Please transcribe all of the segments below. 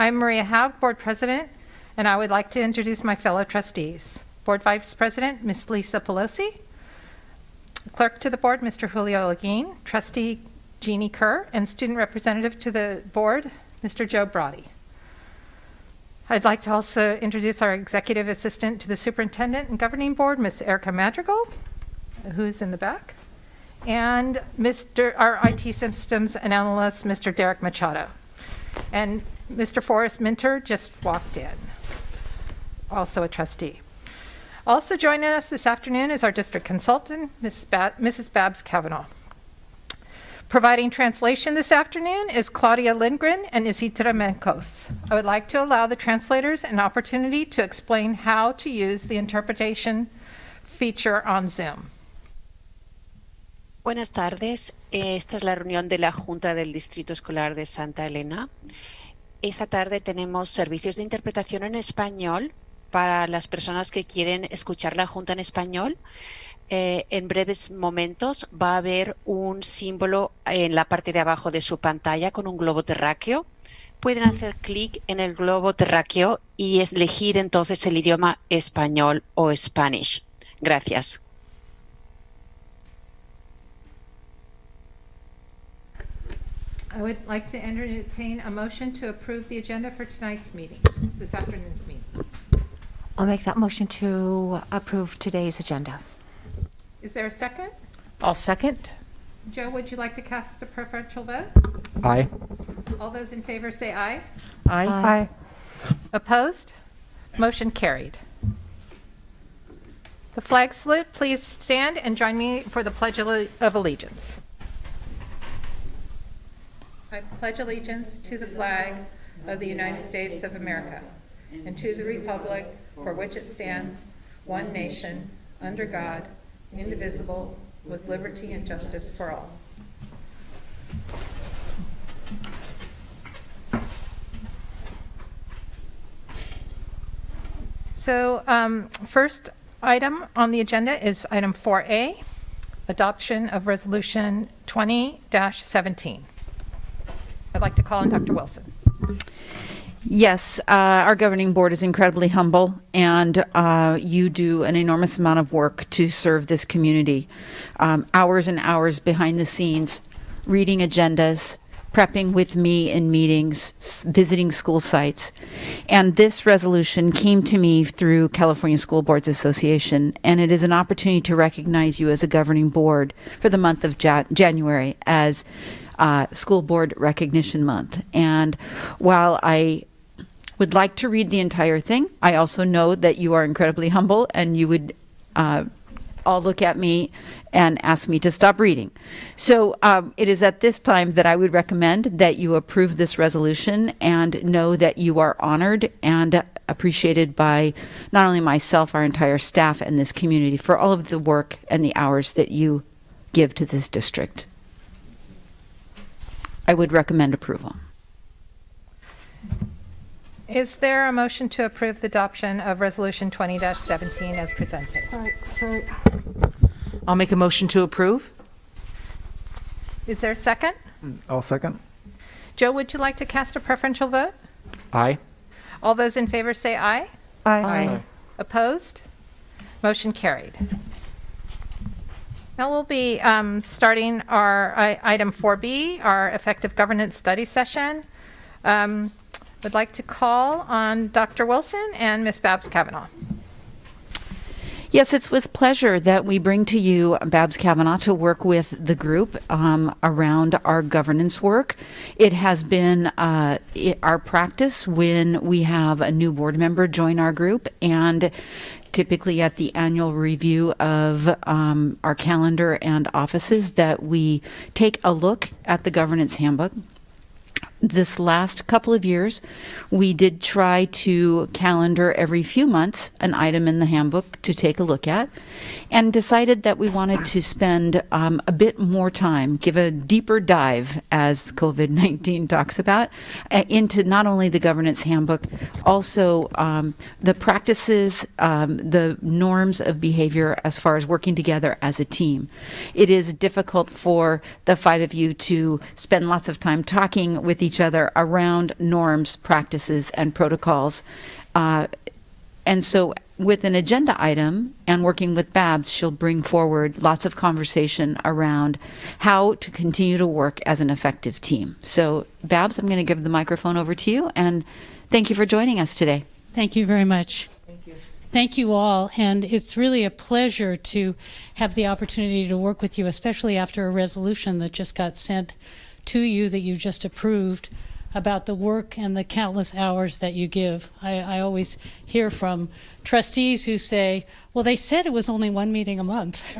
I'm Maria Haug, Board President, and I would like to introduce my fellow trustees. Board Vice President, Ms. Lisa Pelosi. Clerk to the Board, Mr. Julio Aguin. Trustee Jeannie Kerr, and Student Representative to the Board, Mr. Joe Brody. I'd like to also introduce our Executive Assistant to the Superintendent and Governing Board, Ms. Erica Madrigal, who's in the back, and our IT Systems Analyst, Mr. Derek Machado. And Mr. Forrest Minter just walked in, also a trustee. Also joining us this afternoon is our District Consultant, Mrs. Babs Kavanaugh. Providing translation this afternoon is Claudia Lindgren and Isidra Mencos. I would like to allow the translators an opportunity to explain how to use the interpretation feature on Zoom. Buenas tardes. Esta es la reunión de la Junta del Distrito Escolar de Santa Elena. Esta tarde tenemos servicios de interpretación en español para las personas que quieren escuchar la Junta en español. En breves momentos va a haber un símbolo en la parte de abajo de su pantalla con un globo terráqueo. Pueden hacer clic en el globo terráqueo y elegir entonces el idioma español o Spanish. Gracias. I would like to entertain a motion to approve the agenda for tonight's meeting, this afternoon's meeting. I'll make that motion to approve today's agenda. Is there a second? I'll second. Joe, would you like to cast a preferential vote? Aye. All those in favor say aye. Aye. Aye. Opposed? Motion carried. The flag salute, please stand and join me for the Pledge of Allegiance. I pledge allegiance to the flag of the United States of America and to the republic for which it stands, one nation, under God, indivisible, with liberty and justice for all. So first item on the agenda is item 4A, adoption of resolution 20-17. I'd like to call on Dr. Wilson. Yes, our governing board is incredibly humble, and you do an enormous amount of work to serve this community. Hours and hours behind the scenes, reading agendas, prepping with me in meetings, visiting school sites. And this resolution came to me through California School Boards Association, and it is an opportunity to recognize you as a governing board for the month of January as School Board Recognition Month. And while I would like to read the entire thing, I also know that you are incredibly humble, and you would all look at me and ask me to stop reading. So it is at this time that I would recommend that you approve this resolution and know that you are honored and appreciated by not only myself, our entire staff, and this community for all of the work and the hours that you give to this district. I would recommend approval. Is there a motion to approve the adoption of resolution 20-17 as presented? Sorry. I'll make a motion to approve. Is there a second? I'll second. Joe, would you like to cast a preferential vote? Aye. All those in favor say aye. Aye. Opposed? Motion carried. Now we'll be starting our item 4B, our effective governance study session. Would like to call on Dr. Wilson and Ms. Babs Kavanaugh. Yes, it's with pleasure that we bring to you Babs Kavanaugh to work with the group around our governance work. It has been our practice when we have a new board member join our group, and typically at the annual review of our calendar and offices, that we take a look at the Governance Handbook. This last couple of years, we did try to calendar every few months an item in the handbook to take a look at, and decided that we wanted to spend a bit more time, give a deeper dive, as COVID-19 talks about, into not only the Governance Handbook, also the practices, the norms of behavior as far as working together as a team. It is difficult for the five of you to spend lots of time talking with each each other around norms, practices, and protocols. And so with an agenda item and working with Babs, she'll bring forward lots of conversation around how to continue to work as an effective team. So Babs, I'm going to give the microphone over to you, and thank you for joining us today. Thank you very much. Thank you all, and it's really a pleasure to have the opportunity to work with you, especially after a resolution that just got sent to you that you just approved about the work and the countless hours that you give. I always hear from trustees who say, well, they said it was only one meeting a month.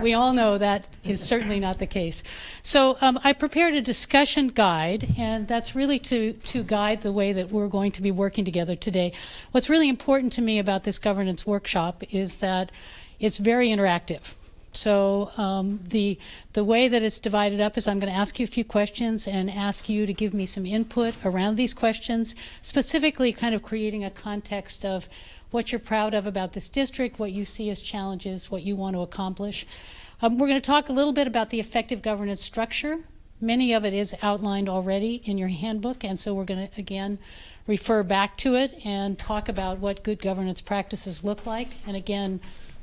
We all know that is certainly not the case. So I prepared a discussion guide, and that's really to guide the way that we're going to be working together today. What's really important to me about this governance workshop is that it's very interactive. So the way that it's divided up is I'm going to ask you a few questions and ask you to give me some input around these questions, specifically kind of creating a context of what you're proud of about this district, what you see as challenges, what you want to accomplish. We're going to talk a little bit about the effective governance structure. Many of it is outlined already in your handbook, and so we're going to, again, refer back to it and talk about what good governance practices look like. And again,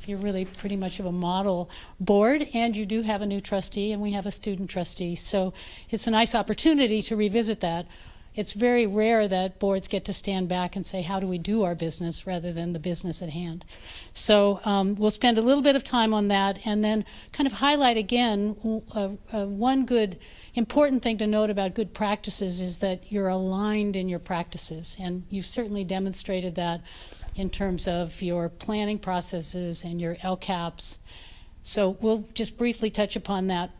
you're really pretty much of a model board, and you do have a new trustee, and we have a student trustee. So it's a nice opportunity to revisit that. It's very rare that boards get to stand back and say, how do we do our business rather than the business at hand? So we'll spend a little bit of time on that and then kind of highlight again one good important thing to note about good practices is that you're aligned in your practices, and you've certainly demonstrated that in terms of your planning processes and your LCAPs. So we'll just briefly touch upon that.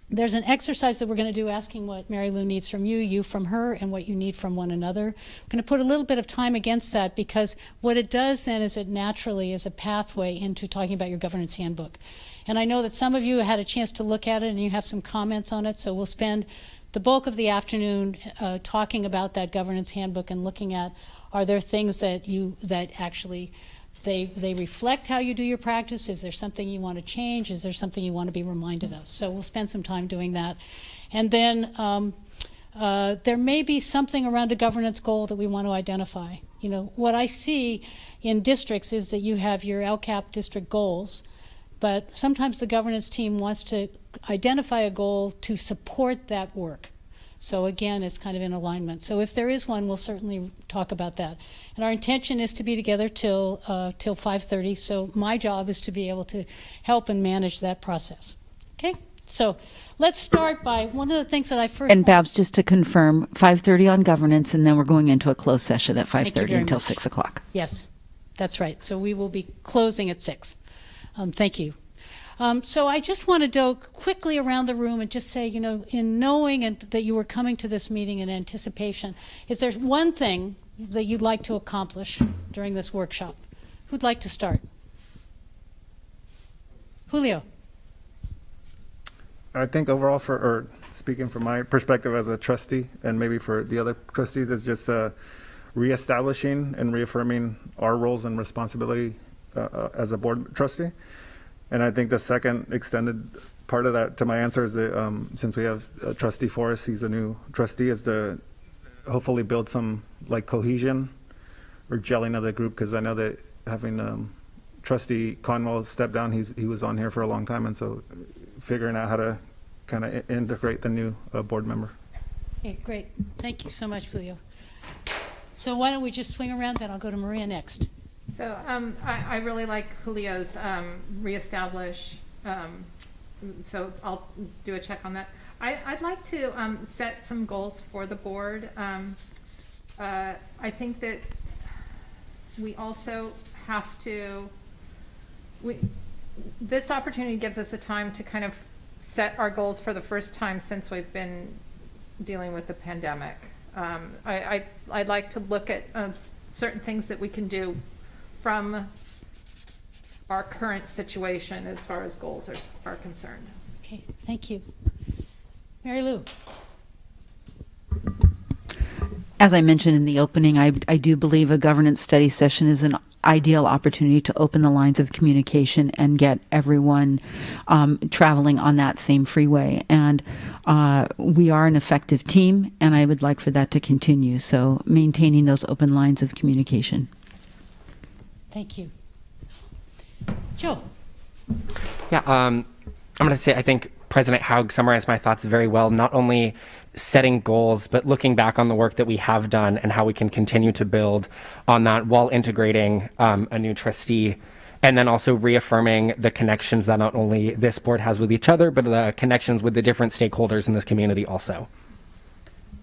There's an exercise that we're going to do asking what Mary Lou needs from you, you from her, and what you need from one another. I'm going to put a little bit of time against that because what it does then is it naturally is a pathway into talking about your governance handbook. And I know that some of you had a chance to look at it and you have some comments on it, so we'll spend the bulk of the afternoon talking about that governance handbook and looking at are there things that actually they reflect how you do your practice? Is there something you want to change? Is there something you want to be reminded of? So we'll spend some time doing that. And then there may be something around a governance goal that we want to identify. You know, what I see in districts is that you have your LCAP district goals, but sometimes the governance team wants to identify a goal to support that work. So again, it's kind of in alignment. So if there is one, we'll certainly talk about that. And our intention is to be together till 5:30. So my job is to be able to help and manage that process. Okay? So let's start by one of the things that I first... And Babs, just to confirm, 5:30 on governance, and then we're going into a closed session at Thank you 5:30 very until much. 6 o'clock. Yes, that's right. So we will be closing at 6. Thank you. So I just want to go quickly around the room and just say, you know, in knowing that you were coming to this meeting in anticipation, is there one thing that you'd like to accomplish during this workshop? Who'd like to start? Julio. I think overall, or speaking from my perspective as a trustee, and maybe for the other trustees, is just reestablishing and reaffirming our roles and responsibility as a board trustee. And I think the second extended part of that to my answer is that since we have Trustee Forrest, he's a new trustee, is to hopefully build some like cohesion or gelling of the group, because I know that having Trustee Conwell step down, he was on here for a long time, and so figuring out how to kind of integrate the new board member. Okay, great. Thank you so much, Julio. So why don't we just swing around, then I'll go to Maria next. So I really like Julio's reestablish, so I'll do a check on that. I'd like to set some goals for the board. I think that we also have to, this opportunity gives us a time to kind of set our goals for the first time since we've been dealing with the pandemic. I'd like to look at certain things that we can do from our current situation as far as goals are concerned. Okay, thank you. Mary Lou. As I mentioned in the opening, I do believe a governance study session is an ideal opportunity to open the lines of communication and get everyone traveling on that same freeway. And we are an effective team, and I would like for that to continue. So maintaining those open lines of communication. Thank you. Joe? Yeah, I'm going to say I think President Haug summarized my thoughts very well, not only setting goals, but looking back on the work that we have done and how we can continue to build on that while integrating a new trustee, and then also reaffirming the connections that not only this board has with each other, but the connections with the different stakeholders in this community also.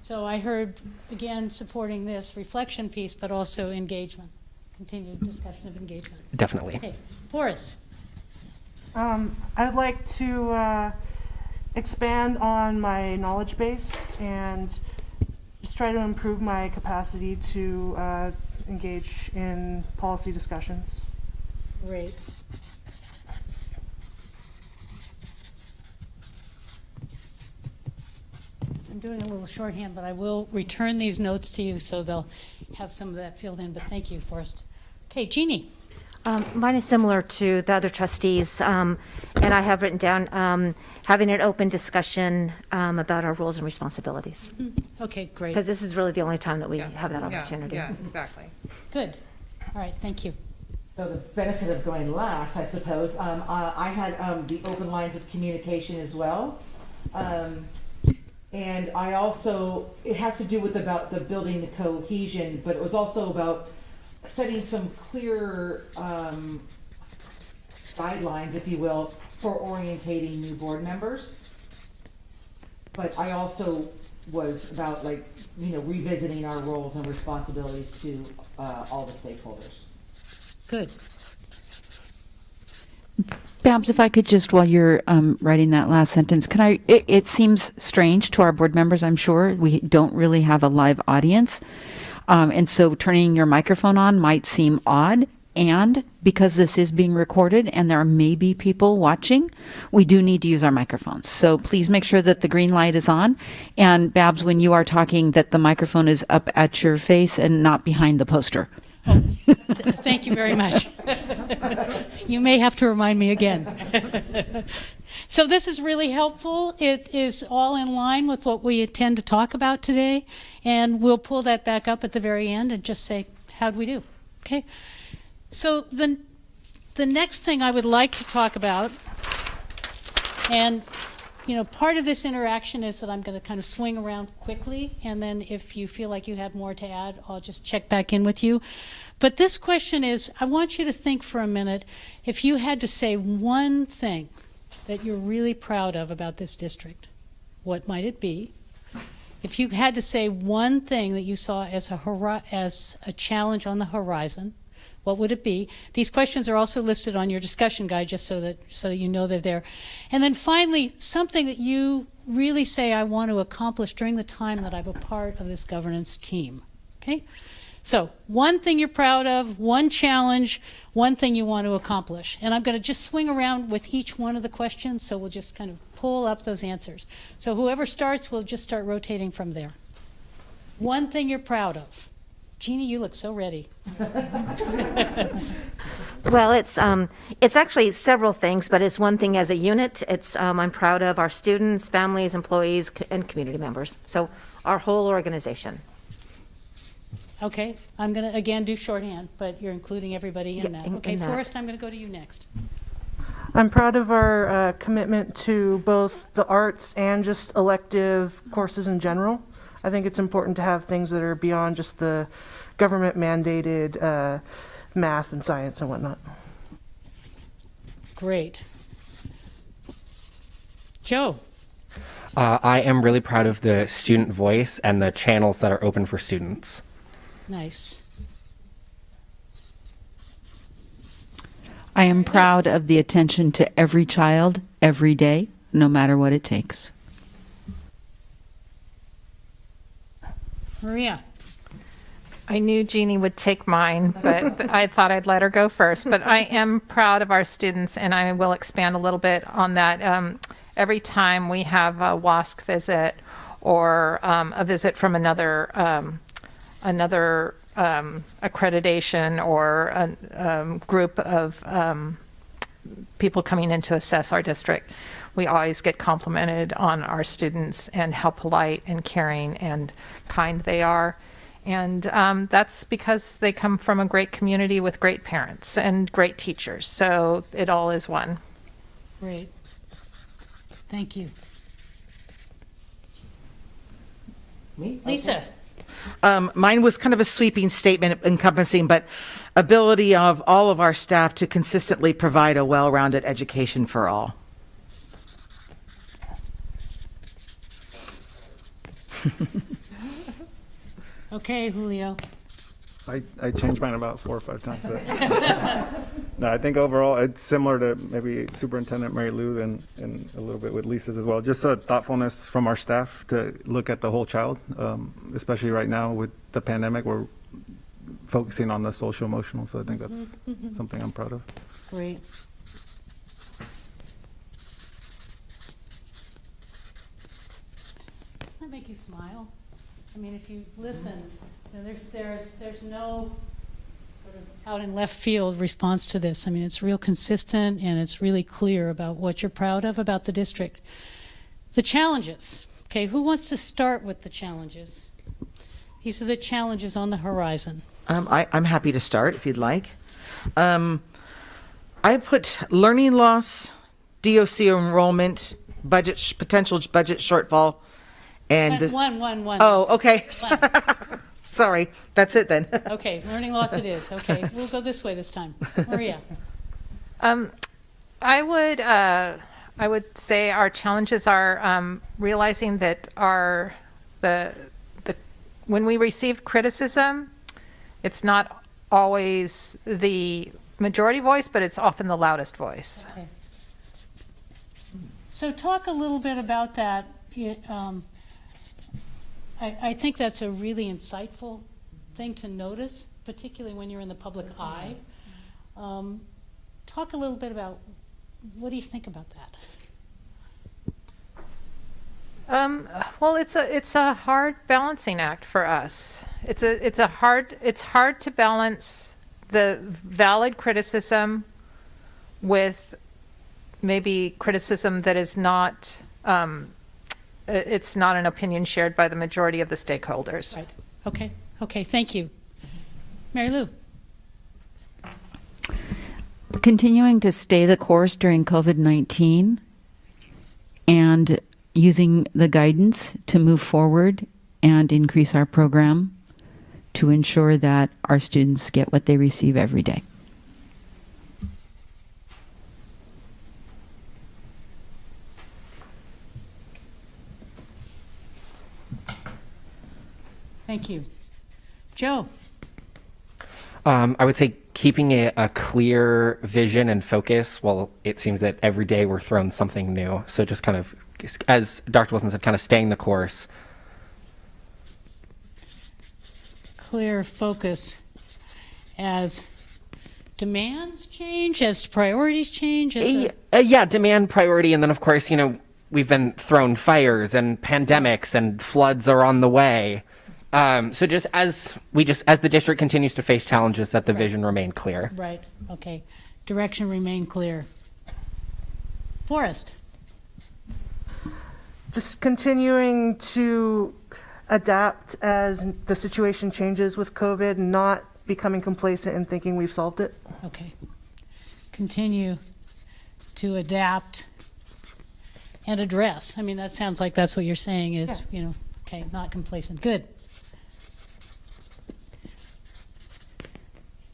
So I heard, again, supporting this reflection piece, but also engagement, continued discussion of engagement. Definitely. Okay, Forrest? I'd like to expand on my knowledge base and just try to improve my capacity to engage in policy discussions. Great. I'm doing a little shorthand, but I will return these notes to you so they'll have some of that filled in, but thank you, Forrest. Okay, Jeannie. Mine is similar to the other trustees, and I have written down having an open discussion about our roles and responsibilities, Okay, great. because this is really the only time that we have that opportunity. Yeah, exactly. Good. All right, thank you. So the benefit of going last, I suppose, I had the open lines of communication as well. And I also, it has to do with about the building the cohesion, but it was also about setting some clear guidelines, if you will, for orientating new board members. But I also was about revisiting our roles and responsibilities to all the stakeholders. Good. Babs, if I could just, while you're writing that last sentence, it seems strange to our board members, I'm sure. We don't really have a live audience. And so turning your microphone on might seem odd. And because this is being recorded and there may be people watching, we do need to use our microphones. So please make sure that the green light is on. And Babs, when you are talking, that the microphone is up at your face and not behind the poster. Oh, thank you very much. You may have to remind me again. So this is really helpful. It is all in line with what we intend to talk about today, and we'll pull that back up at the very end and just say, how'd we do? Okay. So the next thing I would like to talk about, and part of this interaction is that I'm going to kind of swing around quickly, and then if you feel like you have more to add, I'll just check back in with you. But this question is, I want you to think for a minute, if you had to say one thing that you're really proud of about this district, what might it be? If you had to say one thing that you saw as a challenge on the horizon, what would it be? These questions are also listed on your discussion guide, just so that you know they're there. And then finally, something that you really say I want to accomplish during the time that I'm a part of this governance team. Okay? So one thing you're proud of, one challenge, one thing you want to accomplish. And I'm going to just swing around with each one of the questions, so we'll just kind of pull up those answers. So whoever starts, we'll just start rotating from there. One thing you're proud of. Jeannie, you look so ready. Well, it's actually several things, but it's one thing as a unit. It's I'm proud of our students, families, employees, and community members. So our whole organization. Okay, I'm going to again do shorthand, but you're including everybody in that. Okay, Forrest, I'm going to go to you next. I'm proud of our commitment to both the arts and just elective courses in general. I think it's important to have things that are beyond just the government mandated math and science and whatnot. Great. Joe. I am really proud of the student voice and the channels that are open for students. Nice. I am proud of the attention to every child, every day, no matter what it takes. Maria. I knew Jeannie would take mine, but I thought I'd let her go first. But I am proud of our students, and I will expand a little bit on that. Every time we have a WASC visit or a visit from another another accreditation or a group of people coming in to assess our district, we always get complimented on our students and how polite and caring and kind they are. And that's because they come from a great community with great parents and great teachers. So it all is one. Great. Thank you. Me? Lisa? Mine was kind of a sweeping statement encompassing, but ability of all of our staff to consistently provide a well-rounded education for all. Okay, Julio. I changed mine about 4 or 5 times. But no, I think overall it's similar to maybe Superintendent Mary Lou and a little bit with Lisa's as well. Just a thoughtfulness from our staff to look at the whole child, especially right now with the pandemic. We're focusing on the social emotional, so I think that's something I'm proud of. Great. Doesn't that make you smile? I mean, if you listen, you know, there's no sort of out in left field response to this. I mean, it's real consistent and it's really clear about what you're proud of about the district. The challenges. Okay, who wants to start with the challenges? These are the challenges on the horizon. I'm happy to start if you'd like. I put learning loss, DOC enrollment, potential budget shortfall, and One. oh, okay. One. Sorry, that's it then. Okay, learning loss it is. Okay, we'll go this way this time. Maria. I would say our challenges are realizing that when we receive criticism, it's not always the majority voice, but it's often the loudest voice. Okay. So talk a little bit about that. I think that's a really insightful thing to notice, particularly when you're in the public eye. Talk a little bit about, what do you think about that? Well, it's a hard balancing act for us. It's hard to balance the valid criticism with maybe criticism that is not it's not an opinion shared by the majority of the stakeholders. Right. Okay, thank you. Mary Lou. Continuing to stay the course during COVID-19 and using the guidance to move forward and increase our program to ensure that our students get what they receive every day. Thank you. Joe. I would say keeping a clear vision and focus. Well, it seems that every day we're thrown something new. So just kind of, as Dr. Wilson said, kind of staying the course. Clear focus as demands change, as priorities change. Yeah, demand, priority, and then of course, we've been thrown fires and pandemics and floods are on the way. So just as the district continues to face challenges, that the vision remain clear. Right. Okay. Direction remain clear. Forrest. Just continuing to adapt as the situation changes with COVID, not becoming complacent and thinking we've solved it. Okay. Continue to adapt and address. I mean, that sounds like that's what you're saying is, okay, not complacent. Good.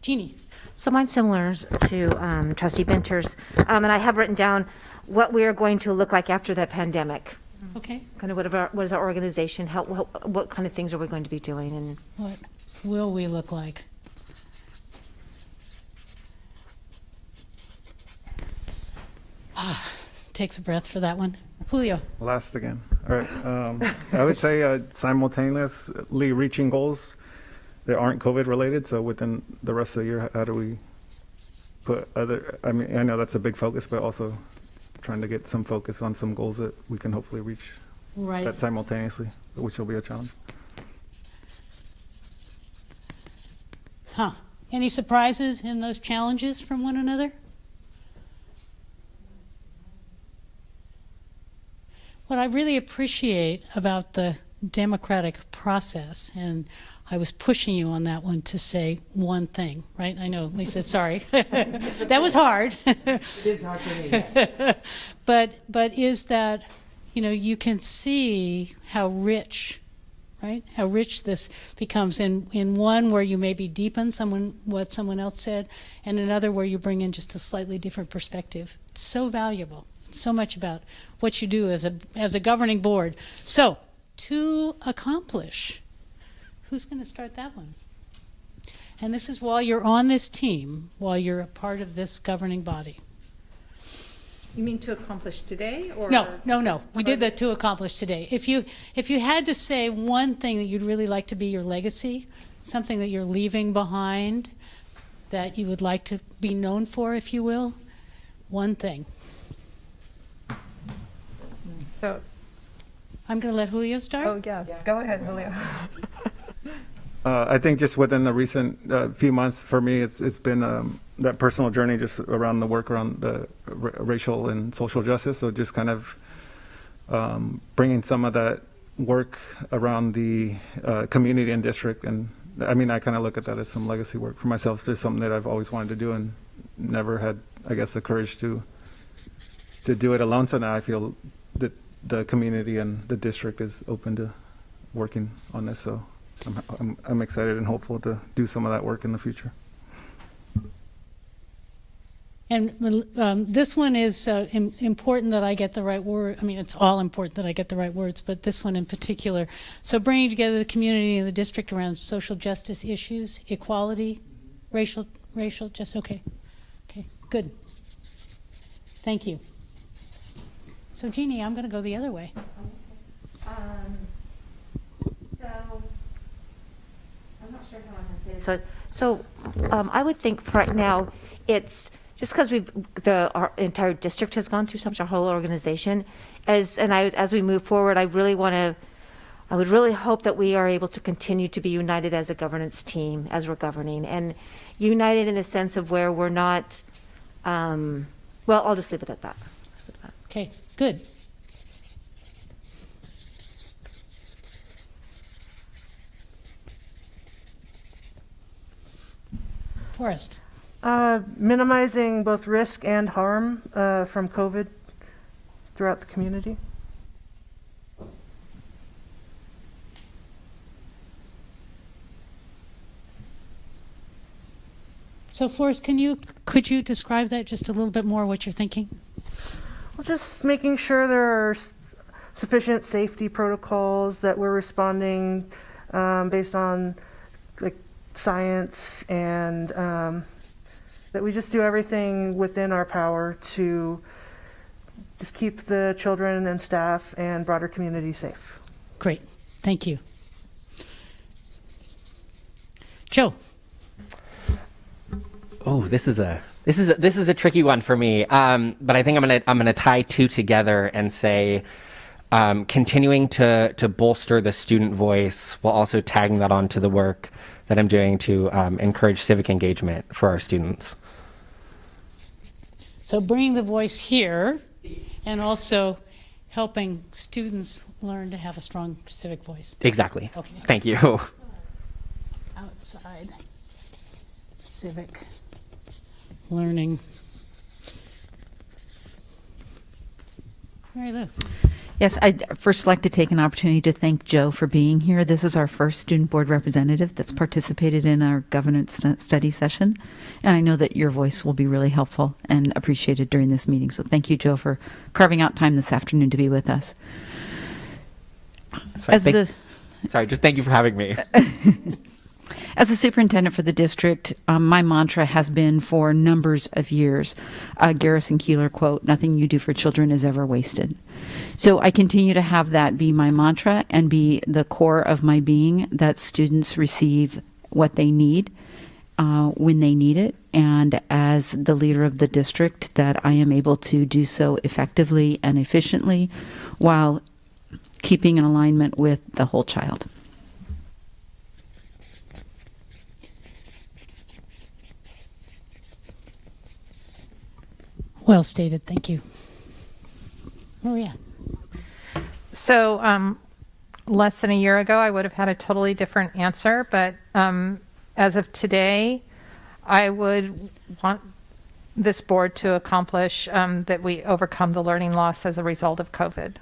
Jeannie. So mine's similar to Trustee Benter's, and I have written down what we are going to look like after that pandemic. Okay. Kind of what is our organization? What kind of things are we going to be doing? And What will we look like? Takes a breath for that one. Julio. Last again. All right. I would say simultaneously reaching goals that aren't COVID related. So within the rest of the year, how do we put I know that's a big focus, but also trying to get some focus on some goals that we can hopefully reach Right. that simultaneously, which will be a challenge. Huh. Any surprises in those challenges from one another? What I really appreciate about the democratic process, and I was pushing you on that one to say one thing, right? I know, Lisa, sorry. That was hard. It is hard for me, yes. But is that, you can see how rich, right? How rich this becomes in one where you maybe deepen what someone else said, and another where you bring in just a slightly different perspective. It's so valuable. So much about what you do as a governing board. So, to accomplish, who's going to start that one? And this is while you're on this team, while you're a part of this governing body. You mean to accomplish today, or? No. We did the to accomplish today. If you had to say one thing that you'd really like to be your legacy, something that you're leaving behind, that you would like to be known for, if you will, one thing. So, I'm going to let Julio start. oh yeah, go ahead, Julio. I think just within the recent few months, for me, it's been that personal journey just around the work around the racial and social justice. So just kind of bringing some of that work around the community and district. And I mean, I kind of look at that as some legacy work for myself. It's just something that I've always wanted to do and never had, I guess, the courage to do it alone. So now I feel that the community and the district is open to working on this. So I'm excited and hopeful to do some of that work in the future. And this one is important that I get the right word. I mean, it's all important that I get the right words, but this one in particular. So bringing together the community and the district around social justice issues, equality, racial justice. Okay, good. Thank you. So Jeannie, I'm going to go the other way. So I'm not sure how I'm going to say this. So I would think right now it's just because our entire district has gone through such a whole organization. As we move forward, I would really hope that we are able to continue to be united as a governance team as we're governing, and united in the sense of where we're not. Well, I'll just leave it at that. Okay, good. Forrest. Minimizing both risk and harm from COVID throughout the community. So Forrest, could you describe that just a little bit more, what you're thinking? Well, just making sure there are sufficient safety protocols, that we're responding based on like science, and that we just do everything within our power to just keep the children and staff and broader community safe. Great, thank you. Joe. Oh, this is a tricky one for me. But I think I'm gonna tie two together and say continuing to bolster the student voice while also tagging that on to the work that I'm doing to encourage civic engagement for our students. So bringing the voice here and also helping students learn to have a strong civic voice. Exactly. Okay. Thank you. Outside civic learning. Mary Lou. Yes, I'd first like to take an opportunity to thank Joe for being here. This is our first student board representative that's participated in our governance study session, and I know that your voice will be really helpful and appreciated during this meeting. So thank you, Joe, for carving out time this afternoon to be with us. Sorry, just thank you for having me. As the superintendent for the district, my mantra has been for numbers of years, Garrison Keillor quote, "Nothing you do for children is ever wasted." So I continue to have that be my mantra and be the core of my being, that students receive what they need when they need it. And as the leader of the district, that I am able to do so effectively and efficiently while keeping in alignment with the whole child. Well stated. Thank you. Maria. So, less than a year ago, I would have had a totally different answer, but as of today, I would want this board to accomplish that we overcome the learning loss as a result of COVID.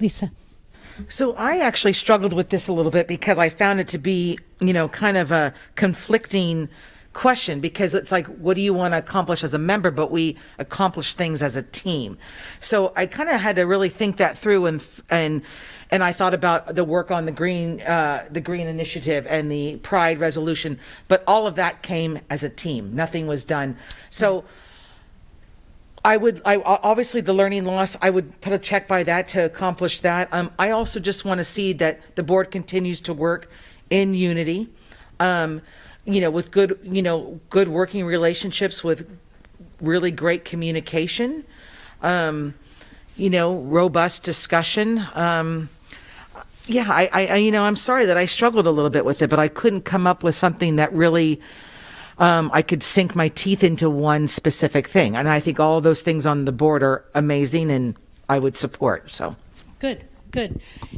Lisa. So I actually struggled with this a little bit because I found it to be, kind of a conflicting question, because it's like, what do you want to accomplish as a member? But we accomplish things as a team. So I kind of had to really think that through, and I thought about the work on the green initiative and the Pride resolution, but all of that came as a team. Nothing was done. So I obviously the learning loss, I would put a check by that to accomplish that. I also just want to see that the board continues to work in unity, with good working relationships, with really great communication, robust discussion. I'm sorry that I struggled a little bit with it, but I couldn't come up with something that really I could sink my teeth into one specific thing. And I think all of those things on the board are amazing and I would support. So Good.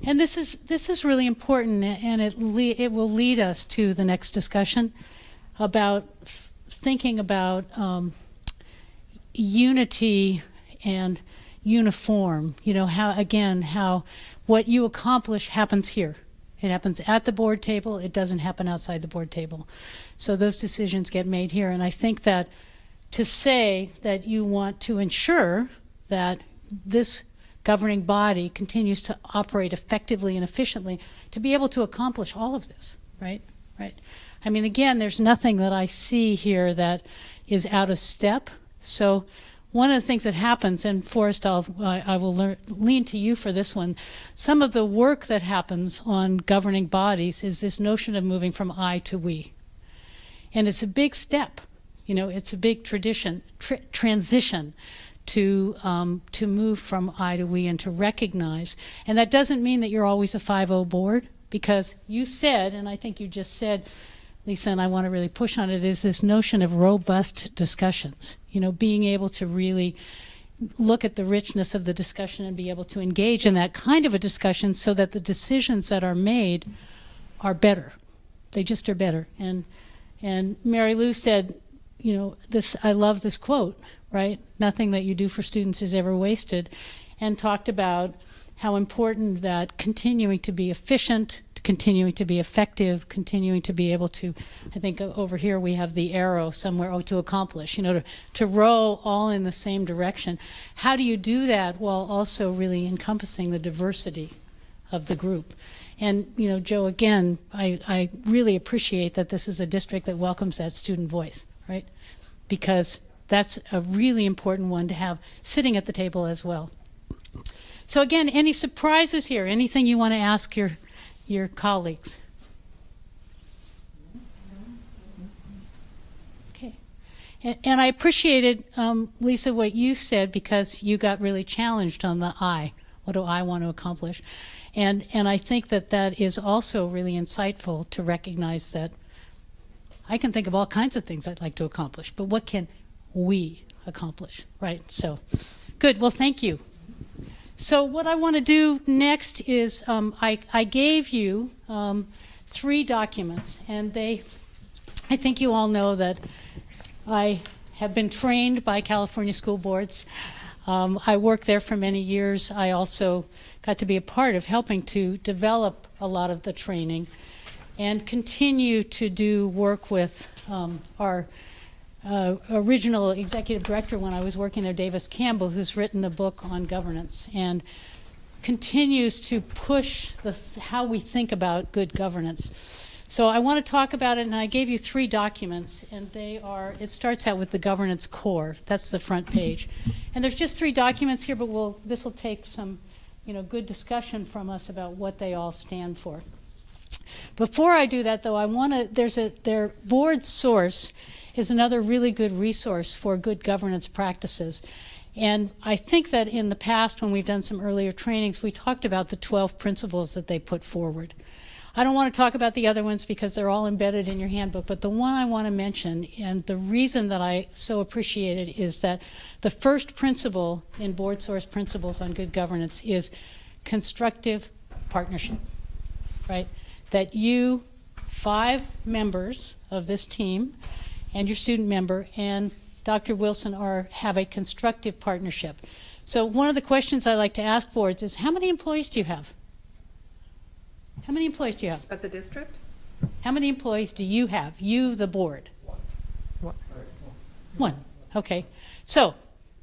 And this is really important, and it will lead us to the next discussion about thinking about unity and uniform. How what you accomplish happens here. It happens at the board table. It doesn't happen outside the board table. So those decisions get made here. And I think that to say that you want to ensure that this governing body continues to operate effectively and efficiently to be able to accomplish all of this, right? I mean, again, there's nothing that I see here that is out of step. So one of the things that happens, and Forrest, I will lean to you for this one, some of the work that happens on governing bodies is this notion of moving from I to we. And it's a big step, it's a big transition to move from I to we and to recognize. And that doesn't mean that you're always a 5-0 board, because you said, and I think you just said, Lisa, and I want to really push on it, is this notion of robust discussions. Being able to really look at the richness of the discussion and be able to engage in that kind of a discussion so that the decisions that are made are better. They just are better. And Mary Lou said, I love this quote, right? Nothing that you do for students is ever wasted, and talked about how important that continuing to be efficient, continuing to be effective, continuing to be able to, I think over here we have the arrow somewhere, to accomplish, to row all in the same direction. How do you do that while also really encompassing the diversity of the group? And, Joe, again, I really appreciate that this is a district that welcomes that student voice, right? Because that's a really important one to have sitting at the table as well. So again, any surprises here? Anything you want to ask your colleagues? Okay. And I appreciated, Lisa, what you said, because you got really challenged on the I. What do I want to accomplish? And I think that is also really insightful to recognize that I can think of all kinds of things I'd like to accomplish, but what can we accomplish, right? So, good. Well, thank you. So what I want to do next is I gave you 3 documents, and I think you all know that I have been trained by California school boards. I worked there for many years. I also got to be a part of helping to develop a lot of the training and continue to do work with our original executive director when I was working there, Davis Campbell, who's written a book on governance and continues to push how we think about good governance. So I want to talk about it, and I gave you 3 documents, and it starts out with the governance core. That's the front page. And there's just 3 documents here, but this will take some good discussion from us about what they all stand for. Before I do that, though, their board source is another really good resource for good governance practices. And I think that in the past, when we've done some earlier trainings, we talked about the 12 principles that they put forward. I don't want to talk about the other ones because they're all embedded in your handbook, but the one I want to mention, and the reason that I so appreciate it, is that the first principle in Board Source Principles on Good Governance is constructive partnership, right? That you, 5 members of this team, and your student member, and Dr. Wilson have a constructive partnership. So one of the questions I like to ask boards is, how many employees do you have? How many employees do you have? At the district? How many employees do you have, you, the board? One. Okay. So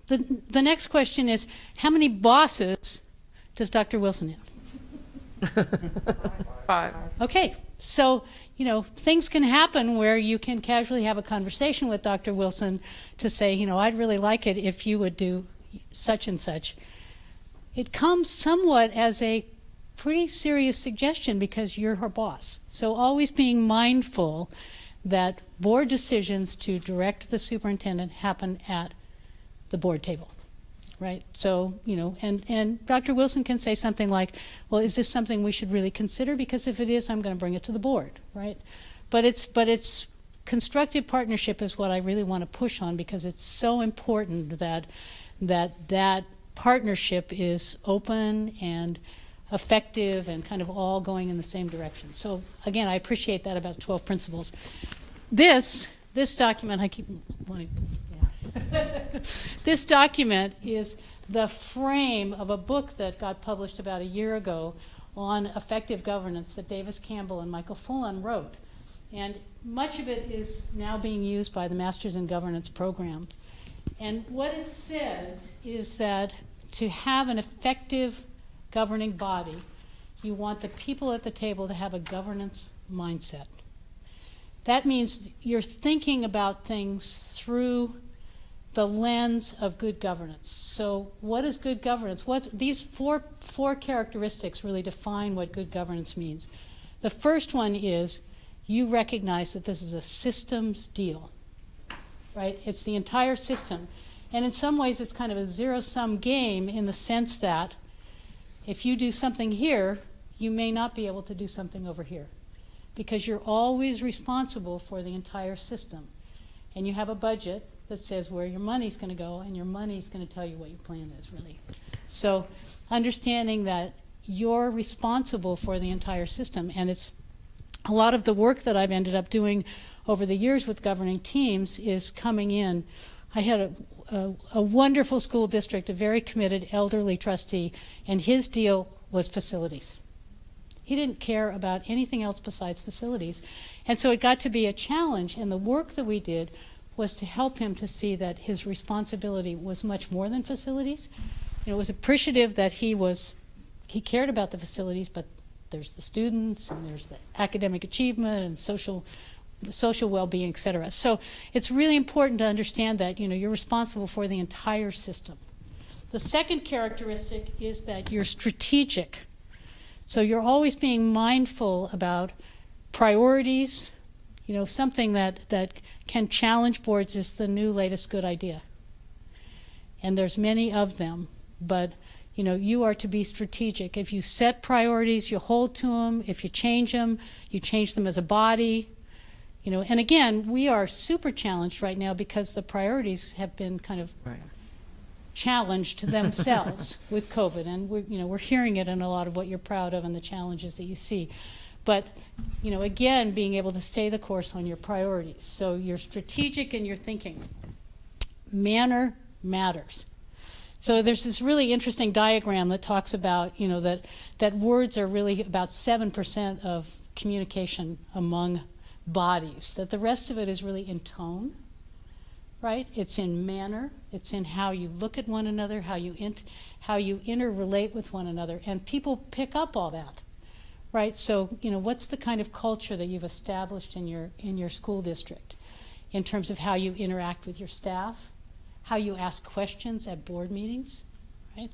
the next question is, how many bosses does Dr. Wilson have? 5. Okay. So, things can happen where you can casually have a conversation with Dr. Wilson to say, I'd really like it if you would do such and such. It comes somewhat as a pretty serious suggestion because you're her boss. So always being mindful that board decisions to direct the superintendent happen at the board table, right? So, and Dr. Wilson can say something like, well, is this something we should really consider? Because if it is, I'm going to bring it to the board, right? But it's constructive partnership is what I really want to push on, because it's so important that partnership is open and effective and kind of all going in the same direction. So again, I appreciate that about 12 principles. This document, I keep wanting, yeah. This document is the frame of a book that got published about a year ago on effective governance that Davis Campbell and Michael Fullon wrote. And much of it is now being used by the Masters in Governance program. And what it says is that to have an effective governing body, you want the people at the table to have a governance mindset. That means you're thinking about things through the lens of good governance. So what is good governance? These four characteristics really define what good governance means. The first one is you recognize that this is a systems deal, right? It's the entire system. And in some ways it's kind of a zero-sum game in the sense that if you do something here, you may not be able to do something over here, because you're always responsible for the entire system. And you have a budget that says where your money's going to go, and your money's going to tell you what your plan is, really. So understanding that you're responsible for the entire system, and it's a lot of the work that I've ended up doing over the years with governing teams is coming in. I had a wonderful school district, a very committed elderly trustee, and his deal was facilities. He didn't care about anything else besides facilities. And so it got to be a challenge, and the work that we did was to help him to see that his responsibility was much more than facilities. It was appreciative that he cared about the facilities, but there's the students, and there's the academic achievement, and social well-being, et cetera. So it's really important to understand that you're responsible for the entire system. The second characteristic is that you're strategic. So you're always being mindful about priorities. Something that can challenge boards is the new latest good idea. And there's many of them, but you are to be strategic. If you set priorities, you hold to them. If you change them as a body. And again, we are super challenged right now because the priorities have been kind of challenged themselves with COVID, and we're hearing it in a lot of what you're proud of and the challenges that you see. But again, being able to stay the course on your priorities. So you're strategic in your thinking. Manner matters. So there's this really interesting diagram that talks about that words are really about 7% of communication among bodies, that the rest of it is really in tone, right? It's in manner, it's in how you look at one another, how you interrelate with one another, and people pick up all that, right? So what's the kind of culture that you've established in your school district in terms of how you interact with your staff, how you ask questions at board meetings, right?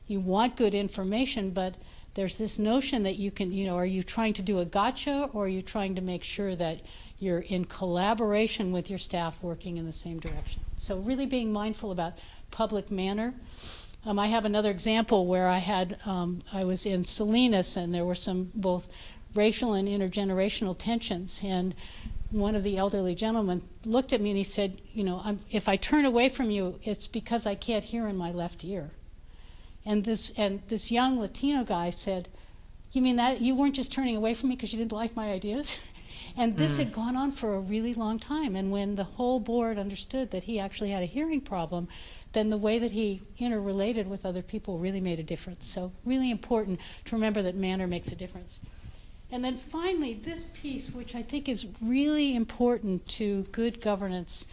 You want good information, but there's this notion that you can, are you trying to do a gotcha, or are you trying to make sure that you're in collaboration with your staff working in the same direction? So really being mindful about public manner. I have another example where I was in Salinas, and there were some both racial and intergenerational tensions. And one of the elderly gentlemen looked at me and he said, you know, if I turn away from you, it's because I can't hear in my left ear. And this young Latino guy said, you mean that you weren't just turning away from me because you didn't like my ideas? And this had gone on for a really long time. And when the whole board understood that he actually had a hearing problem, then the way that he interrelated with other people really made a difference. So really important to remember that manner makes a difference. And then finally, this piece, which I think is really important to good governance,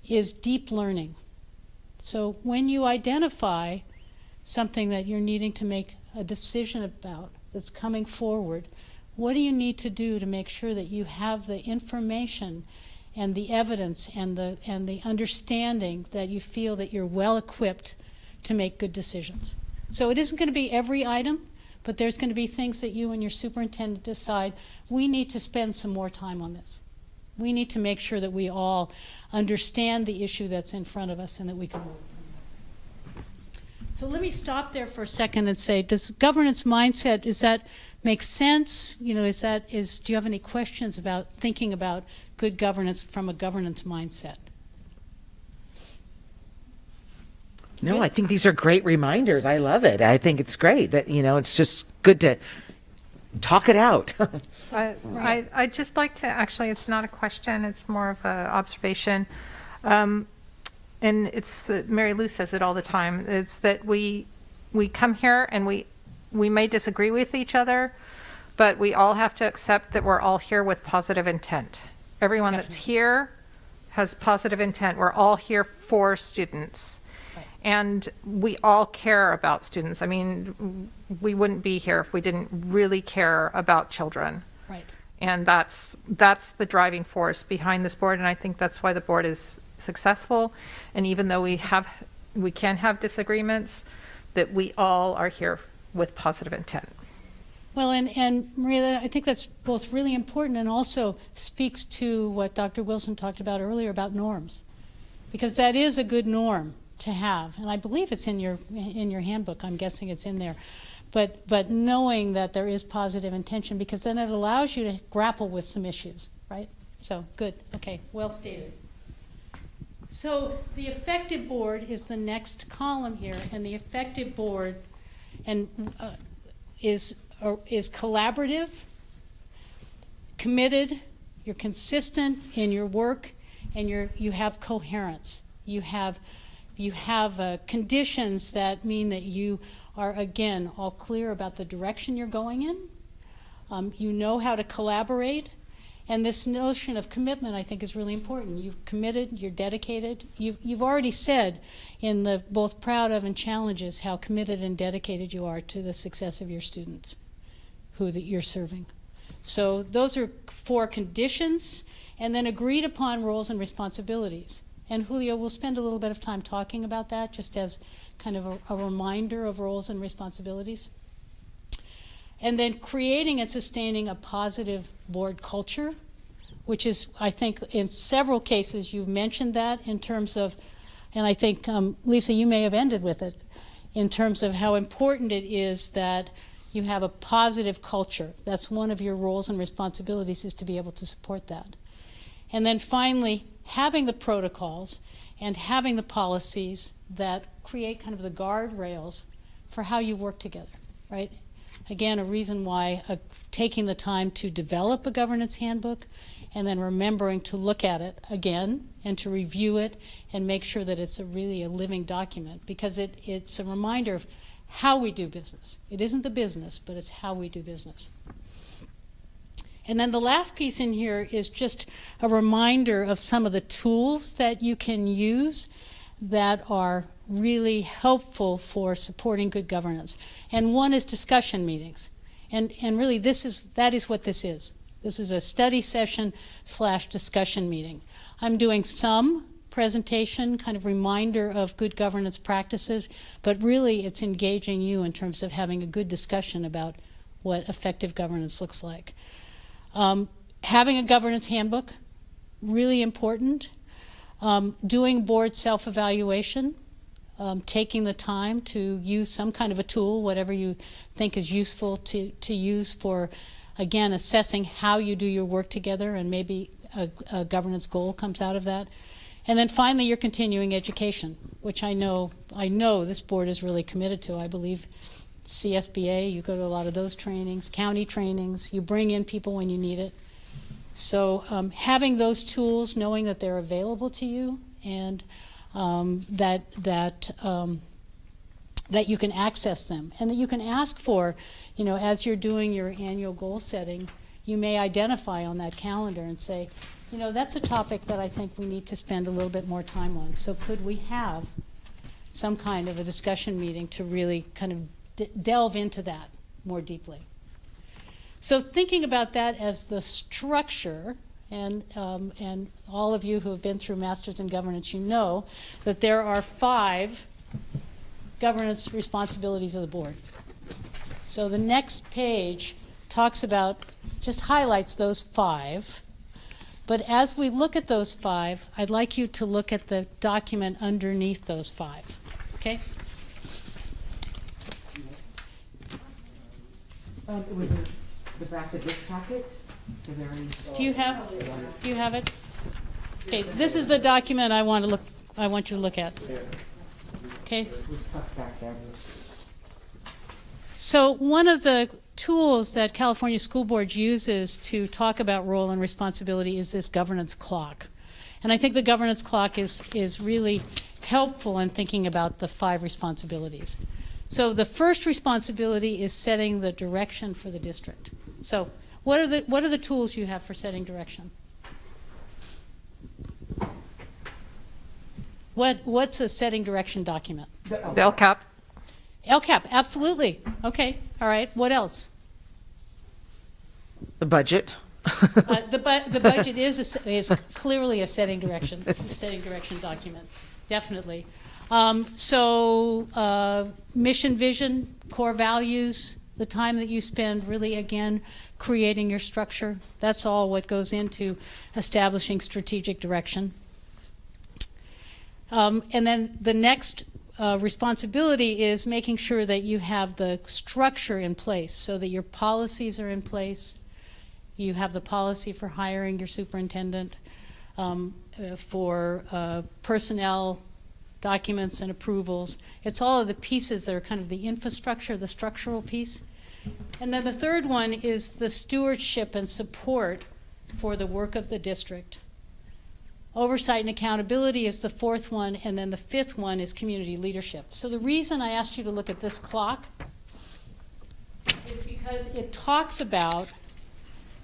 is deep learning. So when you identify something that you're needing to make a decision about that's coming forward, what do you need to do to make sure that you have the information and the evidence and the understanding that you feel that you're well equipped to make good decisions? So it isn't going to be every item, but there's going to be things that you and your superintendent decide, we need to spend some more time on this. We need to make sure that we all understand the issue that's in front of us and that we can move. So let me stop there for a second and say, does governance mindset, does that make sense? You know, do you have any questions about thinking about good governance from a governance mindset? No, I think these are great reminders. I love it. I think it's great that, you know, it's just good to talk it out. I'd just like to, actually, it's not a question, it's more of an observation. And it's, Mary Lou says it all the time, it's that we come here and we may disagree with each other, but we all have to accept that we're all here with positive intent. Everyone that's here has positive intent. We're all here for students. Right. And we all care about students. I mean, we wouldn't be here if we didn't really care about children. Right. And that's the driving force behind this board, and I think that's why the board is successful. And even though we can have disagreements, that we all are here with positive intent. Well, and Maria, I think that's both really important and also speaks to what Dr. Wilson talked about earlier about norms, because that is a good norm to have, and I believe it's in your handbook. I'm guessing it's in there, but knowing that there is positive intention, because then it allows you to grapple with some issues, right? So good. Okay, well stated. So the effective board is the next column here, and the effective board is collaborative, committed, you're consistent in your work, and you have coherence. You have conditions that mean that you are, again, all clear about the direction you're going in. You know how to collaborate. And this notion of commitment, I think, is really important. You've committed, you're dedicated. You've already said in the both proud of and challenges how committed and dedicated you are to the success of your students that you're serving. So those are 4 conditions, and then agreed upon roles and responsibilities. And Julio, we'll spend a little bit of time talking about that, just as kind of a reminder of roles and responsibilities. And then creating and sustaining a positive board culture, which is, I think, in several cases you've mentioned that in terms of, and I think, Lisa, you may have ended with it, in terms of how important it is that you have a positive culture. That's one of your roles and responsibilities, is to be able to support that. And then finally, having the protocols and having the policies that create kind of the guardrails for how you work together, right? Again, a reason why taking the time to develop a governance handbook and then remembering to look at it again and to review it and make sure that it's really a living document, because it's a reminder of how we do business. It isn't the business, but it's how we do business. And then the last piece in here is just a reminder of some of the tools that you can use that are really helpful for supporting good governance. And one is discussion meetings. And really that is what this is. This is a study session / discussion meeting. I'm doing some presentation, kind of reminder of good governance practices, but really it's engaging you in terms of having a good discussion about what effective governance looks like. Having a governance handbook, really important. Doing board self-evaluation, taking the time to use some kind of a tool, whatever you think is useful to use for again, assessing how you do your work together, and maybe a governance goal comes out of that. And then finally, your continuing education, which I know this board is really committed to. I believe CSBA, you go to a lot of those trainings, county trainings, you bring in people when you need it. So having those tools, knowing that they're available to you, and that you can access them, and that you can ask for, as you're doing your annual goal setting, you may identify on that calendar and say, that's a topic that I think we need to spend a little bit more time on. So could we have some kind of a discussion meeting to really kind of delve into that more deeply? So thinking about that as the structure, and all of you who have been through Masters in Governance, you know that there are 5 governance responsibilities of the board. So the next page talks about, just highlights those 5. But as we look at those 5, I'd like you to look at the document underneath those 5. Okay? It was in the back of this packet. Is there any- Do you have it? Okay, this is the document I want you to look at. Okay? It was tucked back there. So one of the tools that California School Board uses to talk about role and responsibility is this governance clock. And I think the governance clock is really helpful in thinking about the 5 responsibilities. So the first responsibility is setting the direction for the district. So what are the tools you have for setting direction? What's a setting direction document? The LCAP. LCAP, absolutely. Okay, all right. What else? The budget. The budget is clearly a setting direction document, definitely. Mission, vision, core values, the time that you spend really, again, creating your structure. That's all what goes into establishing strategic direction. And then the next responsibility is making sure that you have the structure in place so that your policies are in place. You have the policy for hiring your superintendent, for personnel documents and approvals. It's all of the pieces that are kind of the infrastructure, the structural piece. And then the third one is the stewardship and support for the work of the district. Oversight and accountability is the 4th one, and then the 5th one is community leadership. So the reason I asked you to look at this clock is because it talks about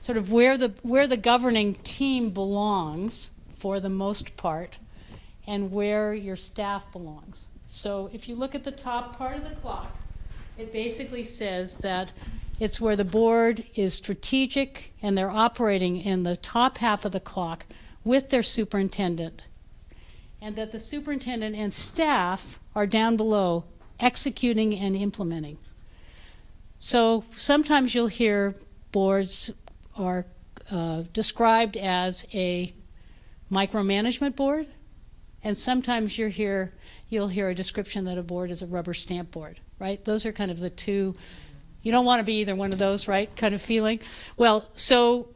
sort of where the governing team belongs for the most part, and where your staff belongs. So if you look at the top part of the clock, it basically says that it's where the board is strategic and they're operating in the top half of the clock with their superintendent, and that the superintendent and staff are down below executing and implementing. So sometimes you'll hear boards are described as a micromanagement board, and sometimes you'll hear a description that a board is a rubber stamp board, right? Those are kind of the two. You don't want to be either one of those, right, kind of feeling. Well, so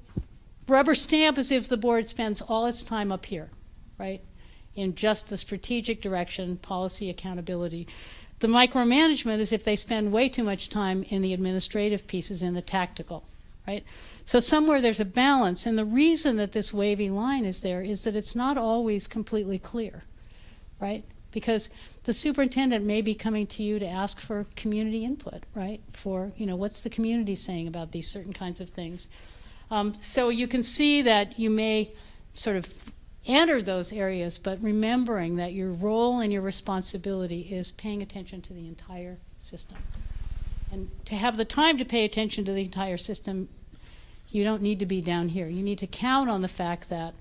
rubber stamp is if the board spends all its time up here, right, in just the strategic direction, policy, accountability. The micromanagement is if they spend way too much time in the administrative pieces, in the tactical, right? So somewhere there's a balance, and the reason that this wavy line is there is that it's not always completely clear, right? Because the superintendent may be coming to you to ask for community input, right? For, what's the community saying about these certain kinds of things? So you can see that you may sort of enter those areas, but remembering that your role and your responsibility is paying attention to the entire system. And to have the time to pay attention to the entire system, you don't need to be down here. You need to count on the fact that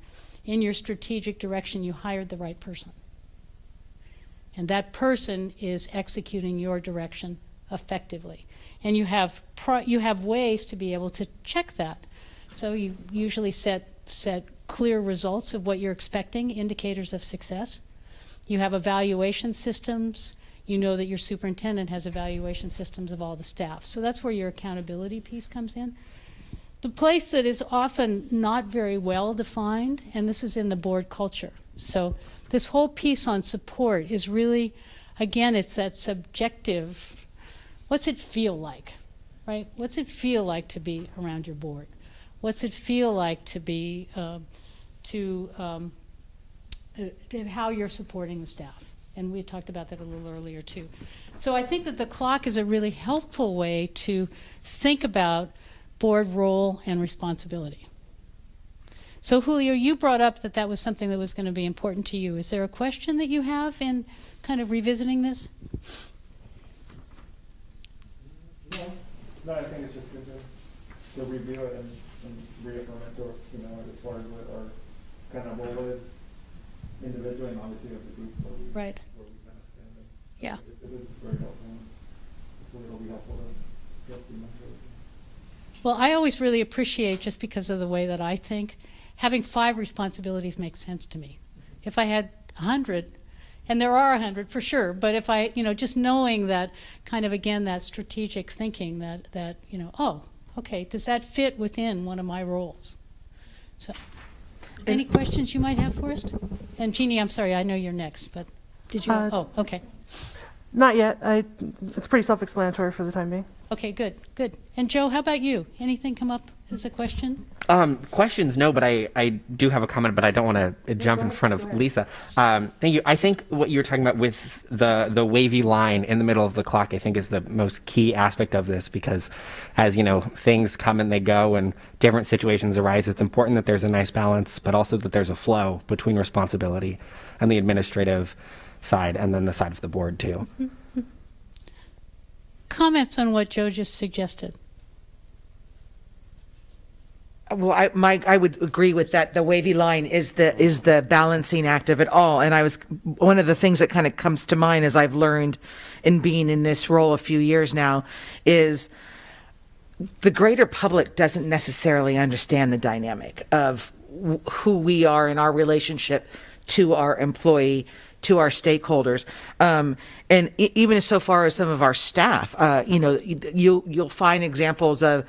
in your strategic direction, you hired the right person. And that person is executing your direction effectively. And you have ways to be able to check that. So you usually set clear results of what you're expecting, indicators of success. You have evaluation systems. You know that your superintendent has evaluation systems of all the staff. So that's where your accountability piece comes in. the place that is often not very well defined, and this is in the board culture. So this whole piece on support is really, again, it's that subjective, what's it feel like, right? What's it feel like to be around your board? What's it feel like to be, to how you're supporting the staff? And we talked about that a little earlier too. So I think that the clock is a really helpful way to think about board role and responsibility. So Julio, you brought up that that was something that was going to be important to you. Is there a question that you have in kind of revisiting this? No, I think it's just good to review it and reaffirm it, or, as far as what our kind of role is individually and obviously of the group where we kind of stand. Yeah. It is very helpful. Hopefully it'll be helpful to trustee members. Well, I always really appreciate, just because of the way that I think, having 5 responsibilities makes sense to me. If I had 100, and there are 100 for sure, but if I, just knowing that kind of, again, that strategic thinking that oh, okay, does that fit within one of my roles? So, any questions you might have for us? And Jeannie, I'm sorry, I know you're next, but did you? Oh, okay. Not yet. It's pretty self-explanatory for the time being. Okay, good. And Joe, how about you? Anything come up as a question? Questions, no, but I do have a comment, but I don't want to jump in front of Lisa. Thank you. I think what you're talking about with the wavy line in the middle of the clock, I think is the most key aspect of this, because as things come and they go and different situations arise, it's important that there's a nice balance, but also that there's a flow between responsibility and the administrative side and then the side of the board too. Mm-hmm. Comments on what Joe just suggested? Well, I would agree with that. The wavy line is the balancing act of it all. And one of the things that kind of comes to mind as I've learned in being in this role a few years now is the greater public doesn't necessarily understand the dynamic of who we are in our relationship to our employee, to our stakeholders, and even so far as some of our staff. You'll find examples of,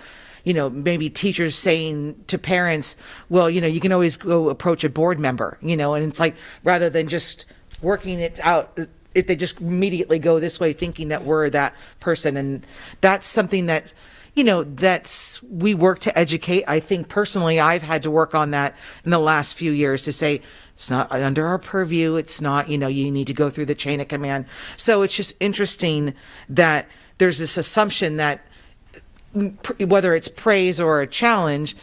maybe teachers saying to parents, well, you can always go approach a board member, and it's like, rather than just working it out, they just immediately go this way thinking that we're that person. And that's something that, we work to educate. I think personally, I've had to work on that in the last few years to say, it's not under our purview. It's not, you need to go through the chain of command. So it's just interesting that there's this assumption that whether it's praise or a challenge,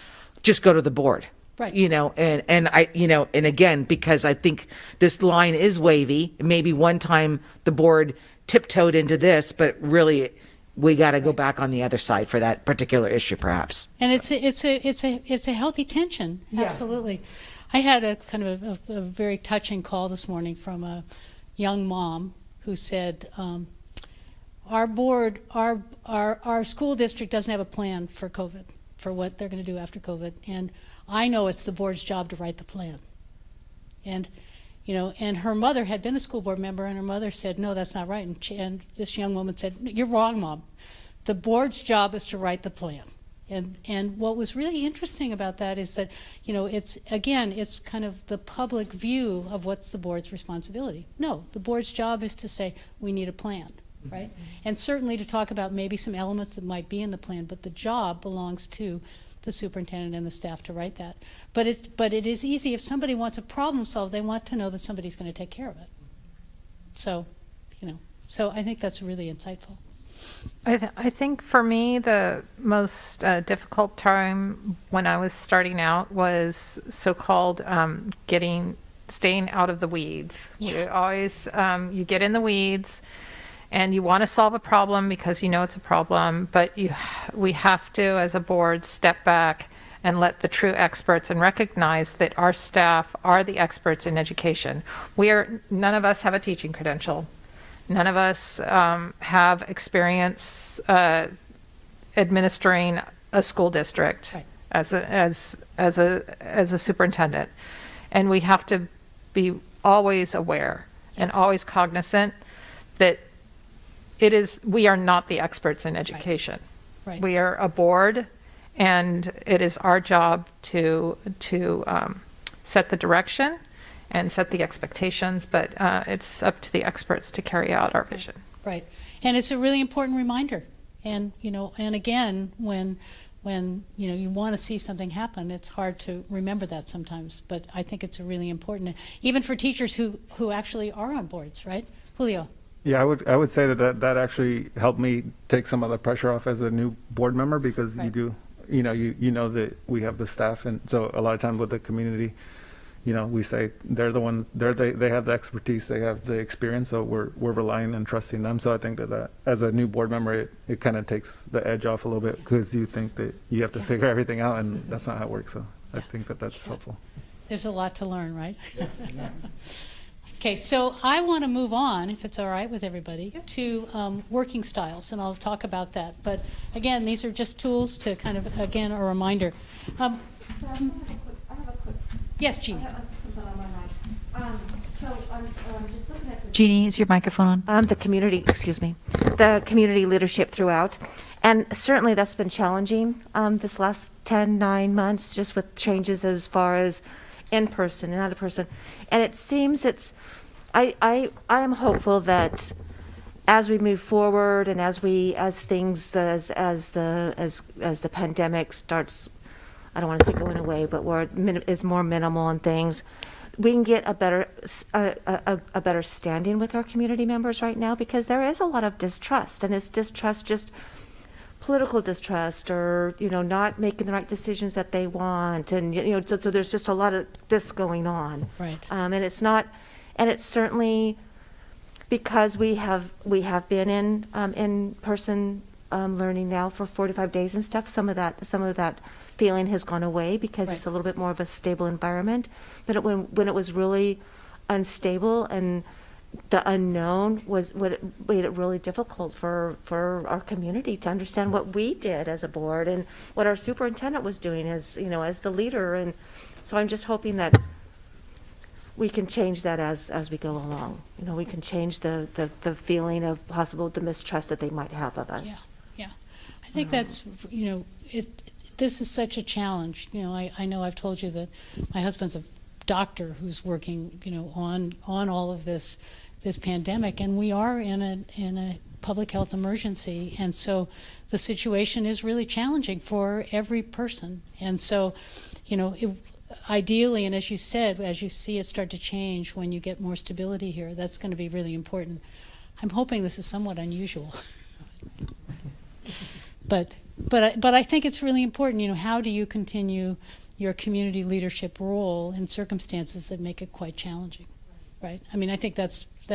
just go to the board. Right. And again, because I think this line is wavy, maybe one time the board tiptoed into this, but really we got to go back on the other side for that particular issue, perhaps. And it's a healthy tension. Yeah. Absolutely. I had a kind of a very touching call this morning from a young mom who said, our board, our school district doesn't have a plan for COVID, for what they're going to do after COVID. And I know it's the board's job to write the plan. And, and her mother had been a school board member, and her mother said, no, that's not right. And this young woman said, you're wrong, Mom. The board's job is to write the plan. And what was really interesting about that is that, it's kind of the public view of what's the board's responsibility. No, the board's job is to say, we need a plan, right? And certainly to talk about maybe some elements that might be in the plan, but the job belongs to the superintendent and the staff to write that. But it is easy, if somebody wants a problem solved, they want to know that somebody's going to take care of it. So, so I think that's really insightful. I think for me, the most difficult time when I was starting out was so-called staying out of the weeds. You always, you get in the weeds and you want to solve a problem because it's a problem, but we have to, as a board, step back and let the true experts and recognize that our staff are the experts in education. None of us have a teaching credential. None of us have experience administering a school district Right. as a superintendent, and we have to be always aware and always cognizant that we are not the experts in education. Right. We are a board, And it is our job to set the direction and set the expectations, but it's up to the experts to carry out our vision. Right. And it's a really important reminder. And, and again, when you want to see something happen, it's hard to remember that sometimes. But I think it's a really important, even for teachers who actually are on boards, right? Julio? Yeah, I would say that actually helped me take some of the pressure off as a new board member, because Right. you know that we have the staff, and so a lot of times with the community, we say they're the ones, they have the expertise, they have the experience, so we're relying and trusting them. So I think that as a new board member, it kind of takes the edge off a little bit, because you think that you have to figure everything out, and that's not how it works. So I think that's helpful. There's a lot to learn, right? Okay, so I want to move on, if it's all right with everybody, to working styles, and I'll talk about that. But again, these are just tools to kind of, again, a reminder. Yes, Jeannie. Jeannie, is your microphone on? The community leadership throughout. And certainly that's been challenging this last 9 months, just with changes as far as in person and out of person. And it seems I am hopeful that as we move forward and as the pandemic starts, I don't want to say going away, but where it is more minimal and things, we can get a better standing with our community members right now, because there is a lot of distrust, and it's distrust, just political distrust, or not making the right decisions that they want, and so there's just a lot of this going on. Right. And it's certainly because we have been in person learning now for 45 days and stuff. Some of that feeling has gone away, because it's a little bit more of a stable environment. But when it was really unstable, and the unknown was what made it really difficult for our community to understand what we did as a board and what our superintendent was doing as the leader. And so I'm just hoping that we can change that as we go along. We can change the feeling of the mistrust that they might have of us. Yeah. I think that's, this is such a challenge. I know I've told you that my husband's a doctor who's working, on all of this pandemic, and we are in a public health emergency, and so the situation is really challenging for every person. And so, ideally, and as you said, as you see it start to change, when you get more stability here, that's going to be really important. I'm hoping this is somewhat unusual, but I think it's really important. How do you continue your community leadership role in circumstances that make it quite challenging, right? I mean, I think that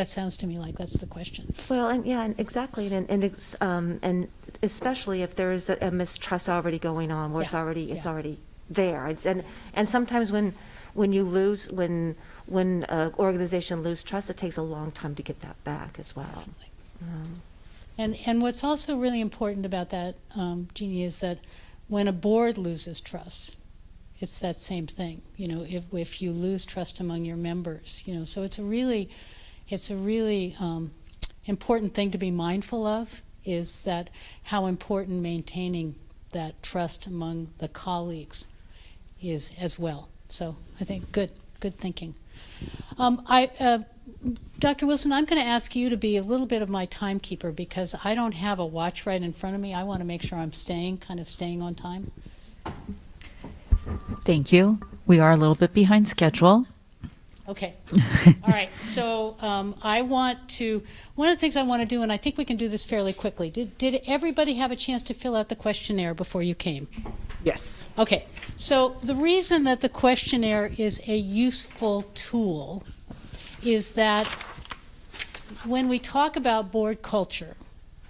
sounds to me like that's the question. Well, and exactly, and especially if there is a mistrust already going on, where it's already there. And sometimes when an organization loses trust, it takes a long time to get that back as well. Definitely. And what's also really important about that, Jeannie, is that when a board loses trust, it's that same thing. If you lose trust among your members, so it's a really important thing to be mindful of, is that how important maintaining that trust among the colleagues is as well. So I think good thinking. Dr. Wilson, I'm going to ask you to be a little bit of my timekeeper, because I don't have a watch right in front of me. I want to make sure I'm staying on time. Thank you. We are a little bit behind schedule. Okay. All right. So one of the things I want to do, and I think we can do this fairly quickly. Did everybody have a chance to fill out the questionnaire before you came? Yes. Okay. So the reason that the questionnaire is a useful tool is that when we talk about board culture,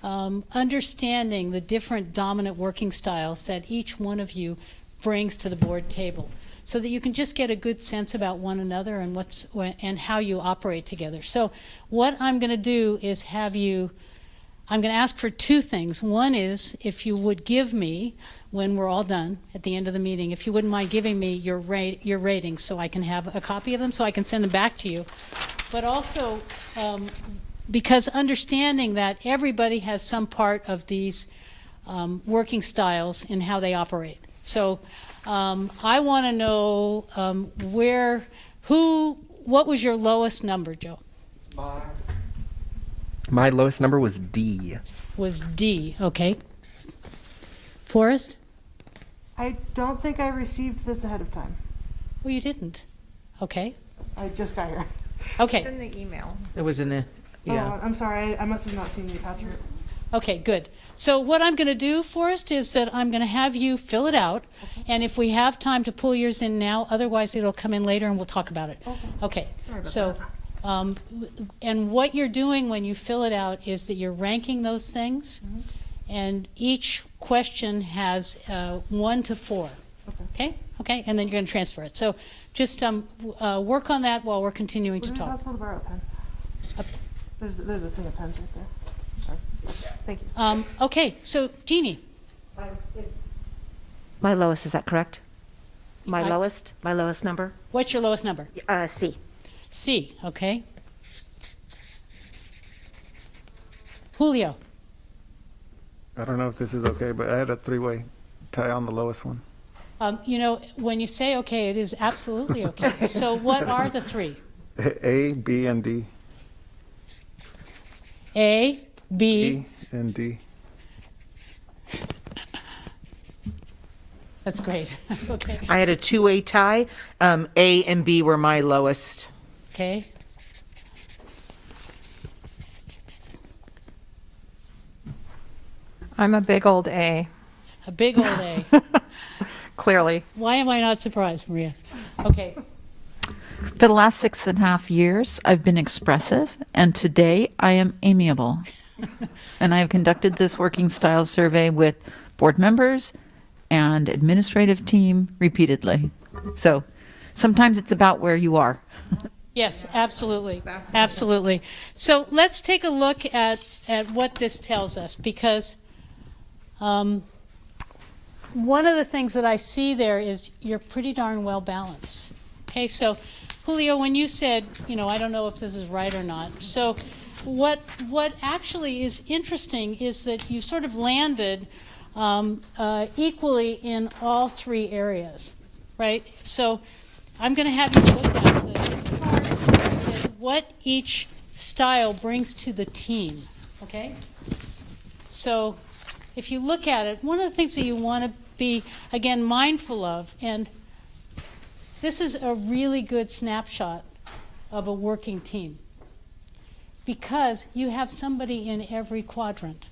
understanding the different dominant working styles that each one of you brings to the board table, so that you can just get a good sense about one another and how you operate together. So what I'm going to do is I'm going to ask for two things. One is, if you would give me, when we're all done at the end of the meeting, if you wouldn't mind giving me your ratings, so I can have a copy of them, so I can send them back to you. But also, because understanding that everybody has some part of these working styles and how they operate. So I want to know what was your lowest number, Joe? My lowest number was D. Was D, okay. Forrest? I don't think I received this ahead of time. Well, you didn't. Okay. I just got here. Okay. In the email. It was in a, yeah. Oh, I'm sorry. I must have not seen the attachment. Okay, good. So what I'm going to do, Forrest, is that I'm going to have you fill it out, and if we have time to pull yours in now, otherwise it'll come in later and we'll talk about it. Okay. So, and what you're doing when you fill it out is that you're ranking those things, and each question has 1 to 4. Okay? Okay, and then you're going to transfer it. So just work on that while we're continuing to Would it be talk. possible to borrow a pen? There's a thing of pens right there. Sorry. Thank you. Okay, so Jeannie. My lowest, is that correct? My I- lowest number? What's your lowest number? C. C, okay. Julio. I don't know if this is okay, but I had a 3-way tie on the lowest one. You know, when you say okay, it is absolutely okay. So what are the 3? A, B, and D. A, B. E and D. That's great. Okay. I had a 2-way tie. A and B were my lowest. Okay. I'm a big old A, A big old A. clearly. Why am I not surprised, Maria? Okay. For the last 6.5 years, I've been expressive, and today I am amiable. And I have conducted this working style survey with board members and administrative team repeatedly. So sometimes it's about where you are. Yes, absolutely. Absolutely. So let's take a look at what this tells us, because one of the things that I see there is you're pretty darn well balanced. Okay, so Julio, when you said, you know, I don't know if this is right or not. So what actually is interesting is that you sort of landed equally in all 3 areas, right? So I'm going to have you look at the chart and what each style brings to the team, okay? So if you look at it, one of the things that you want to be, again, mindful of, and this is a really good snapshot of a working team, because you have somebody in every quadrant,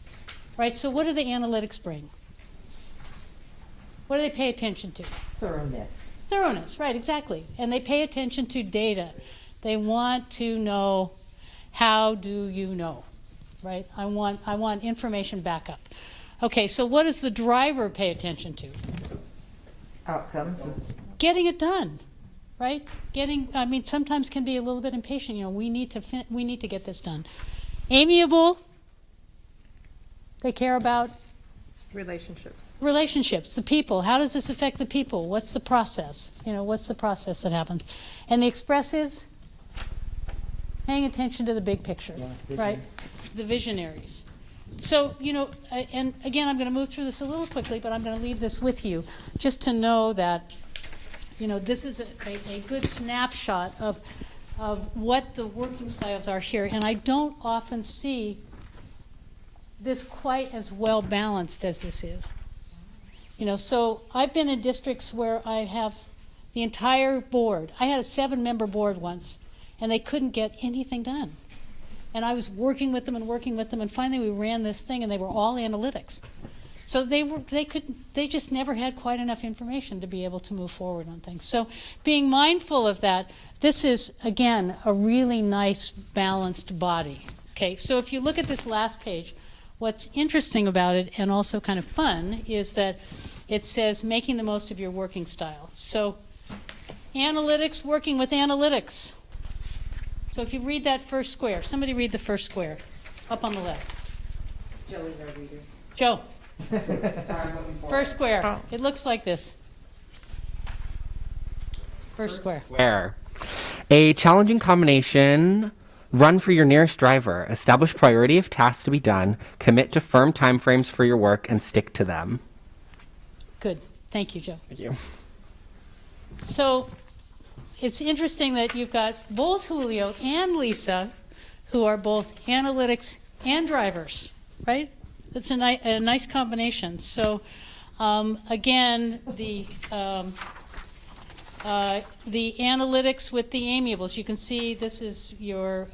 right? So what do the analytics bring? What do they pay attention to? Thoroughness. Thoroughness, right, exactly. And they pay attention to data. They want to know, how do you know, right? I want information backup. Okay, so what does the driver pay attention to? Outcomes. Getting it done, right? I mean, sometimes can be a little bit impatient. You know, we need to get this done. Amiable. They care about relationships, the people. How does this affect the people? What's the process? You know, what's the process that happens? And the expressives, paying attention to the big picture, right? The visionaries. So, you know, and again, I'm going to move through this a little quickly, but I'm going to leave this with you just to know that, you know, this is a good snapshot of what the working styles are here. And I don't often see this quite as well balanced as this is. You know, so I've been in districts where I have the entire board. I had a 7-member board once, and they couldn't get anything done. And I was working with them, and finally we ran this thing, and they were all analytics. So they just never had quite enough information to be able to move forward on things. So being mindful of that, this is, again, a really nice balanced body. Okay, so if you look at this last page, what's interesting about it, and also kind of fun, is that it says making the most of your working style. So analytics, working with analytics. So if you read that first square, somebody read the first square up on the left. Joey's our reader. Joe, Sorry, I'm looking for first square. It looks like this. First square. Where? A challenging combination Run for your nearest driver. Establish priority of tasks to be done. Commit to firm timeframes for your work and stick to them. Good. Thank you, Joe. Thank you. So it's interesting that you've got both Julio and Lisa, who are both analytics and drivers, right? That's a nice combination. So again, the analytics with the amiables. You can see this is your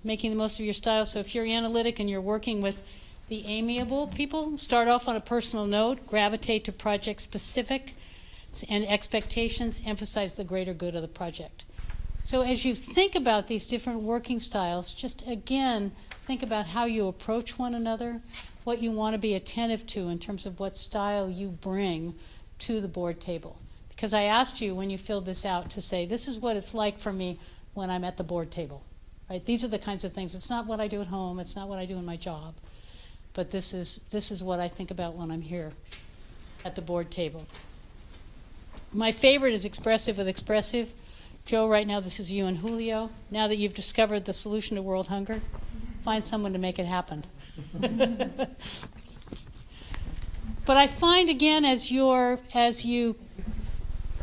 making the most of your style. So if you're analytic and you're working with the amiable people, start off on a personal note, gravitate to project specific and expectations, emphasize the greater good of the project. So as you think about these different working styles, just again, think about how you approach one another, what you want to be attentive to in terms of what style you bring to the board table. Because I asked you when you filled this out to say, this is what it's like for me when I'm at the board table, right? These are the kinds of things. It's not what I do at home. It's not what I do in my job. But this is what I think about when I'm here at the board table. My favorite is expressive with expressive. Joe, right now this is you and Julio. Now that you've discovered the solution to world hunger, find someone to make it happen. But I find again, as you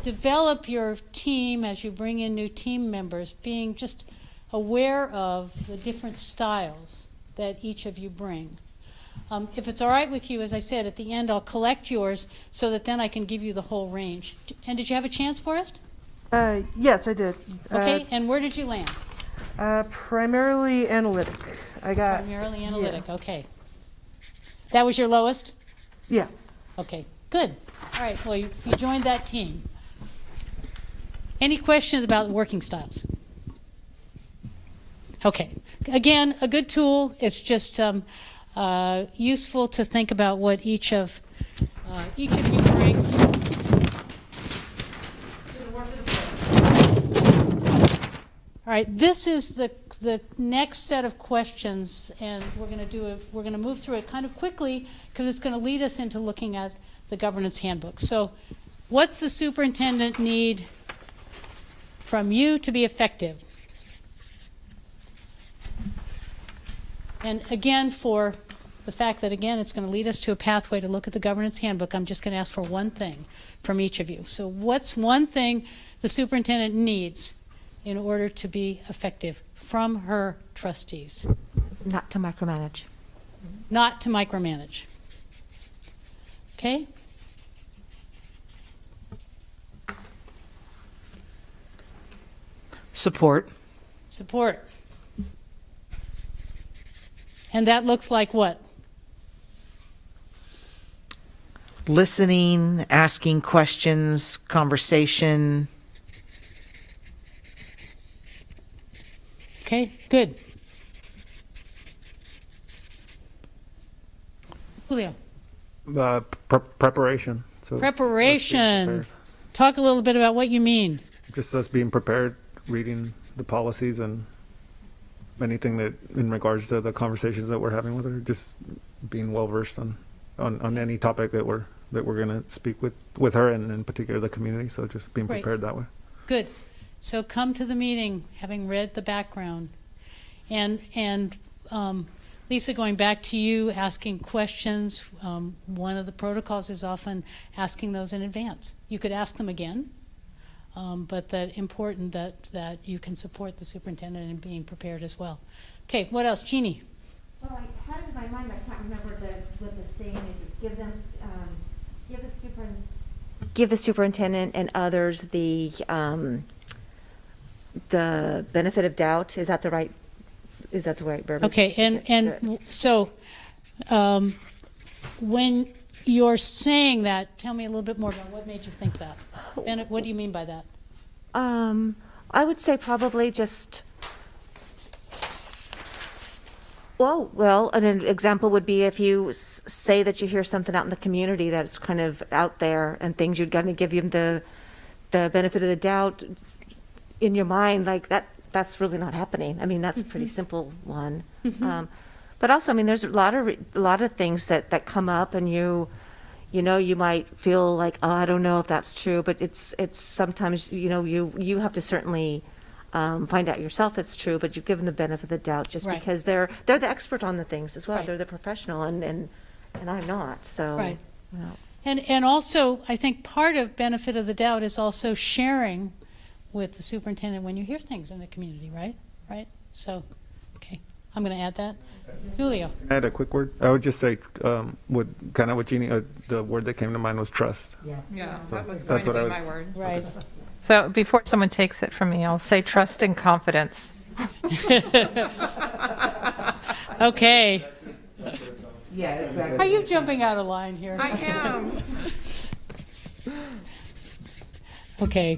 develop your team, as you bring in new team members, being just aware of the different styles that each of you bring. If it's all right with you, as I said, at the end I'll collect yours so that then I can give you the whole range. And did you have a chance for us? Yes, I did. Okay, and where did you land? Primarily analytic. I got Primarily analytic, okay. That was your lowest? Yeah. Okay, good. All right, well, you joined that team. Any questions about working styles? Okay, again, a good tool. It's just useful to think about what each of you brings to the work of the board. All right, this is the next set of questions, and we're going to move through it kind of quickly because it's going to lead us into looking at the governance handbook. So, what's the superintendent need from you to be effective? And again, for the fact that, again, it's going to lead us to a pathway to look at the governance handbook, I'm just going to ask for one thing from each of you. So what's one thing the superintendent needs in order to be effective from her trustees? Not to micromanage. Not to micromanage. Okay? Support. Support. And that looks like what? Listening, asking questions, conversation. Okay, good. Julio. Preparation. So Preparation. prepared. Talk a little bit about what you mean. Just us being prepared, reading the policies and anything that in regards to the conversations that we're having with her, just being well versed on any topic that we're going to speak with her and in particular the community. So just being Great. prepared that way. Good. So come to the meeting having read the background. And Lisa, going back to you asking questions, one of the protocols is often asking those in advance. You could ask them again, but that important that you can support the superintendent in being prepared as well. Okay, what else? Jeannie. Well, I had it in my mind, I can't remember what the saying is. Give the superintendent and others the benefit of doubt. Is that the right verbiage? Okay, and so when you're saying that, tell me a little bit more about what made you think that. Bennett, what do you mean by that? I would say probably just, well, an example would be if you say that you hear something out in the community that's kind of out there and things you're going to give them the benefit of the doubt in your mind, like that's really not happening. I mean, that's a pretty simple one. But also, I mean, there's a lot of things that come up, and you might feel like, oh, I don't know if that's true, but it's sometimes, you have to certainly find out yourself it's true, but you've given the benefit of the doubt just Right. because they're the expert on the things as well. Right. They're the professional, and I'm not. So, Right. you know. And also, I think part of benefit of the doubt is also sharing with the superintendent when you hear things in the community, right? Right? So, okay, I'm going to add that. Julio. I had a quick word. I would just say, what Jeannie, the word that came to mind was trust. Yeah, that was That's going to what be I my word. Right. So before someone takes it from me, I'll say trust and confidence. Okay. Yeah, exactly. Are you jumping out of line here? I am. Okay.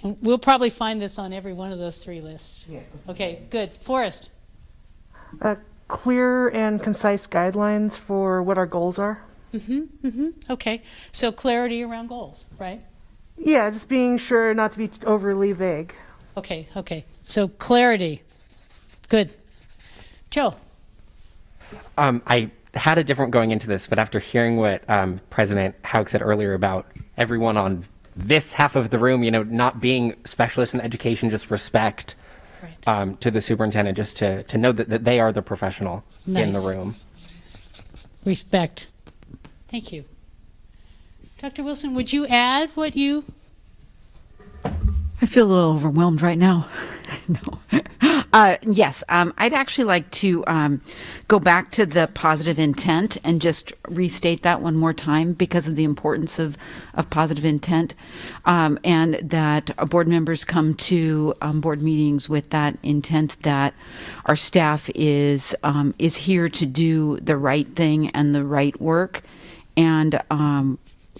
And we'll probably find this on every one of those three lists. Yeah. Okay, good. Forrest. Clear and concise guidelines for what our goals are. Okay. So clarity around goals, right? Yeah, just being sure not to be overly vague. Okay, okay. So clarity. Good. Joe. I had a different going into this, but after hearing what President Haug said earlier about everyone on this half of the room, not being specialists in education, just respect Right. to the superintendent, just to know that they are the professional in the Nice. room. Respect. Thank you. Dr. Wilson, would you add what you... I feel a little overwhelmed right now. No. Yes, I'd actually like to go back to the positive intent and just restate that one more time because of the importance of positive intent, and that board members come to board meetings with that intent that our staff is here to do the right thing and the right work, and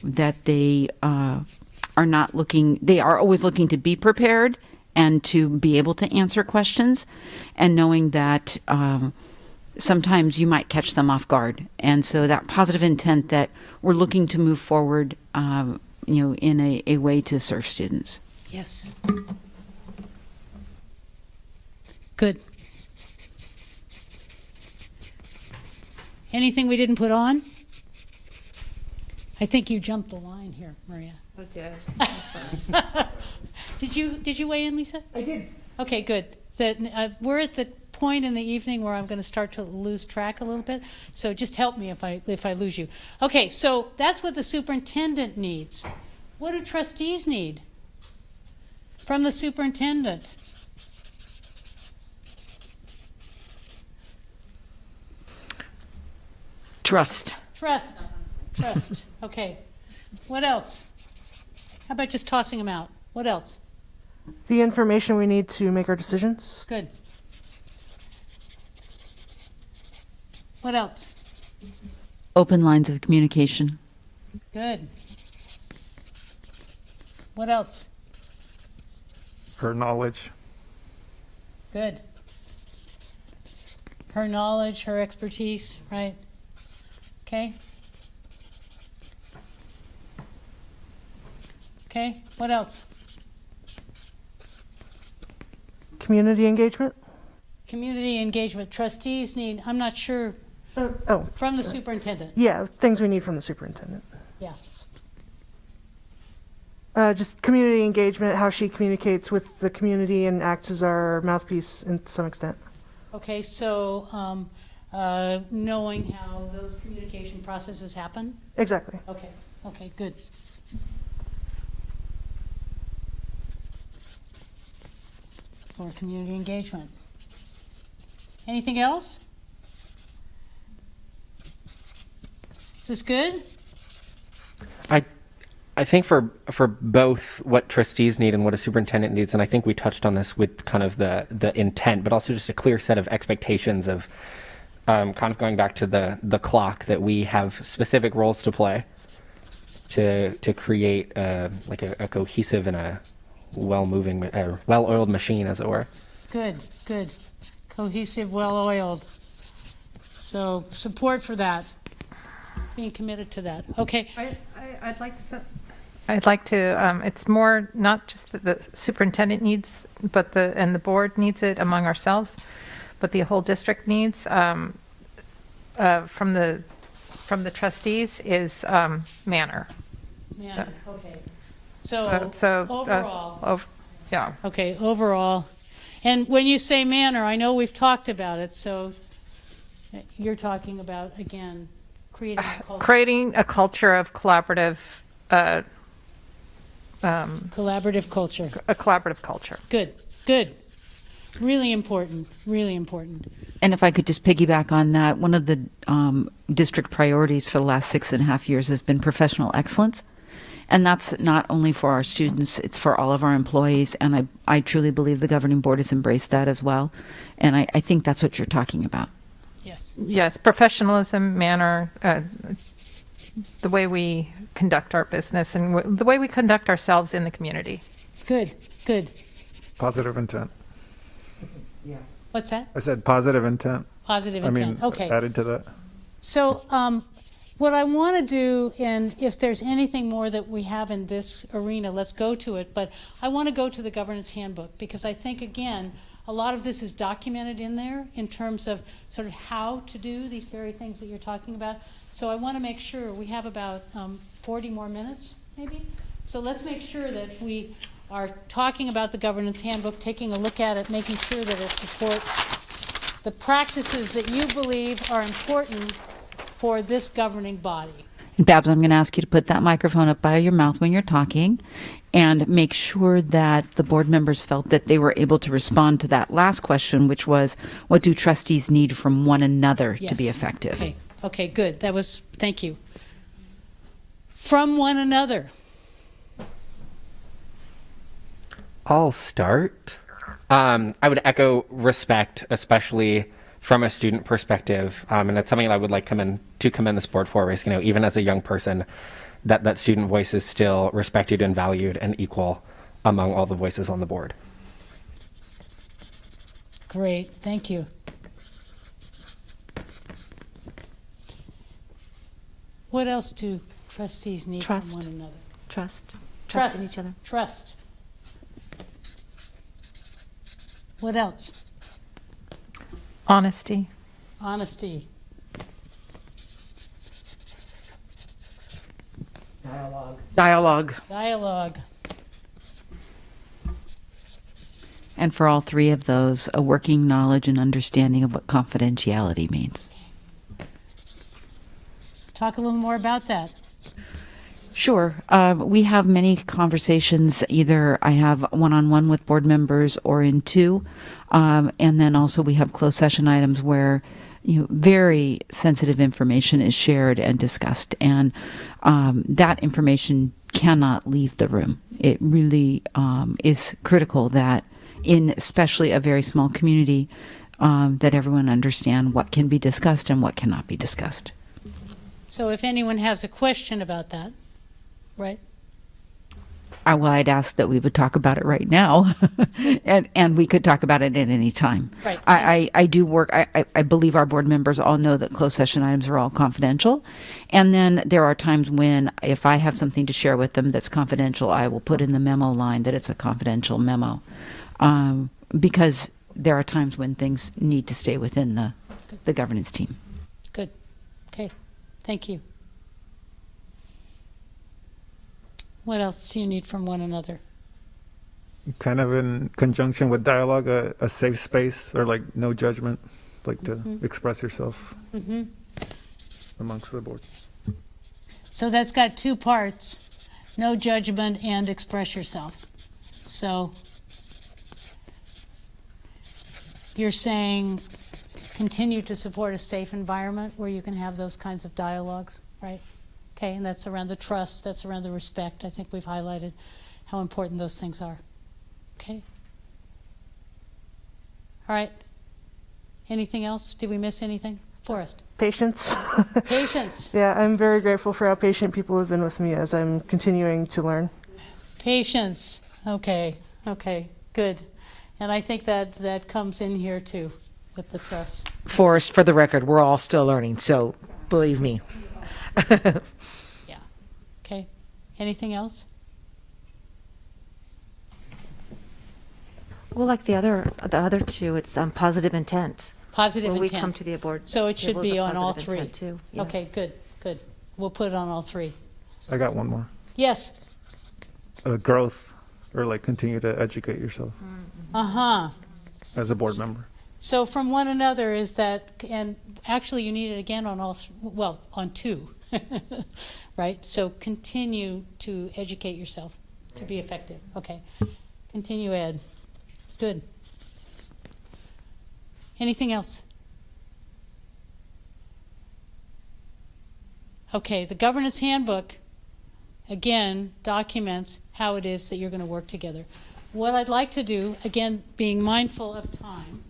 that they are not looking, they are always looking to be prepared and to be able to answer questions, and knowing that sometimes you might catch them off guard. And so that positive intent that we're looking to move forward, in a way to serve students. Yes. Good. Anything we didn't put on? I think you jumped the line here, Maria. Okay. Did you weigh in, Lisa? I did. Okay, good. We're at the point in the evening where I'm going to start to lose track a little bit. So just help me if I lose you. Okay, so that's what the superintendent needs. What do trustees need from the superintendent? Trust. Trust. Trust. Okay. What else? How about just tossing them out? What else? The information we need to make our decisions. Good. What else? Open lines of communication. Good. What else? Her knowledge. Good. Her knowledge, her expertise, right? Okay. Okay, what else? Community engagement. Community engagement. Trustees need, I'm not sure, Oh, from the superintendent. yeah, things we need from the superintendent. Yeah. Just community engagement, how she communicates with the community and acts as our mouthpiece to some extent. Okay, so knowing how those communication processes happen? Exactly. Okay, okay, good. For community engagement. Anything else? Is this good? I think for both what trustees need and what a superintendent needs, and I think we touched on this with kind of the intent, but also just a clear set of expectations of kind of going back to the clock, that we have specific roles to play to create like a cohesive and a well-moving, well-oiled machine, as it were. Good, good. Cohesive, well-oiled. So support for that. Being committed to that. Okay. I'd like to, it's more not just that the superintendent needs, but the board needs it among ourselves, but the whole district needs from the trustees is manner. Yeah, okay. So overall, Yeah. Okay, overall. And when you say manner, I know we've talked about it, so you're talking about, again, creating a culture. Creating a culture of collaborative, Collaborative culture. a collaborative culture. Good, good. Really important, really important. And if I could just piggyback on that, one of the district priorities for the last 6.5 years has been professional excellence. And that's not only for our students, it's for all of our employees. And I truly believe the governing board has embraced that as well. And I think that's what you're talking about. Yes. Yes, professionalism, manner, the way we conduct our business and the way we conduct ourselves in the community. Good, good. Positive intent. What's that? I said positive intent. Positive I intent. mean, Okay. added to that. So what I want to do, and if there's anything more that we have in this arena, let's go to it. But I want to go to the Governance Handbook because I think, again, a lot of this is documented in there in terms of sort of how to do these very things that you're talking about. So I want to make sure we have about 40 more minutes, maybe. So let's make sure that we are talking about the Governance Handbook, taking a look at it, making sure that it supports the practices that you believe are important for this governing body. And Babs, I'm going to ask you to put that microphone up by your mouth when you're talking and make sure that the board members felt that they were able to respond to that last question, which was, what do trustees need from one another to be Yes. effective? Okay, okay, good. That was, thank you. From one another. I'll start. I would echo respect, especially from a student perspective, and that's something I would like commend this board for. Is, even as a young person, that student voice is still respected and valued and equal among all the voices on the board. Great, thank you. What else do trustees need Trust. from one another? Trust. Trust in each other. Trust. What else? Honesty. Honesty. Dialogue. Dialogue. And for all three of those, a working knowledge and understanding of what confidentiality means. Talk a little more about that. Sure. We have many conversations. Either I have one-on-one with board members or in two. And then also we have closed session items where very sensitive information is shared and discussed. And that information cannot leave the room. It really is critical that in especially a very small community, that everyone understand what can be discussed and what cannot be discussed. So if anyone has a question about that, right? Well, I'd ask that we would talk about it right now, and we could talk about it at any time. Right. I do work. I believe our board members all know that closed session items are all confidential, and then there are times when, if I have something to share with them that's confidential, I will put in the memo line that it's a confidential memo, because there are times when things need to stay within the governance team. Good. Okay. Thank you. What else do you need from one another? Kind of in conjunction with dialogue, a safe space or like no judgment, like to express yourself amongst the board. So that's got two parts, no judgment and express yourself. So you're saying continue to support a safe environment where you can have those kinds of dialogues, right? Okay, and that's around the trust, that's around the respect. I think we've highlighted how important those things are. Okay. All right. Anything else? Did we miss anything? Forrest. Patience. Patience. Yeah, I'm very grateful for how patient people have been with me as I'm continuing to learn. Patience. Okay. Okay. Good. And I think that comes in here too with the trust. Forrest, for the record, we're all still learning, so believe me. Yeah. Okay. Anything else? Well, like the other two, it's positive intent. Positive When we intent. come to the board. So it should tables be of on all positive three. intent too. Okay, Yes. good, good. We'll put it on all three. I got one more. Yes. Growth. or like continue to educate yourself Uh-huh. as a board member. So from one another is that, and actually you need it again on on two, right? So continue to educate yourself to be effective. Okay. Continue, Ed. Good. Anything else? Okay, the Governance Handbook, again, documents how it is that you're going to work together. What I'd like to do, again, being mindful of time,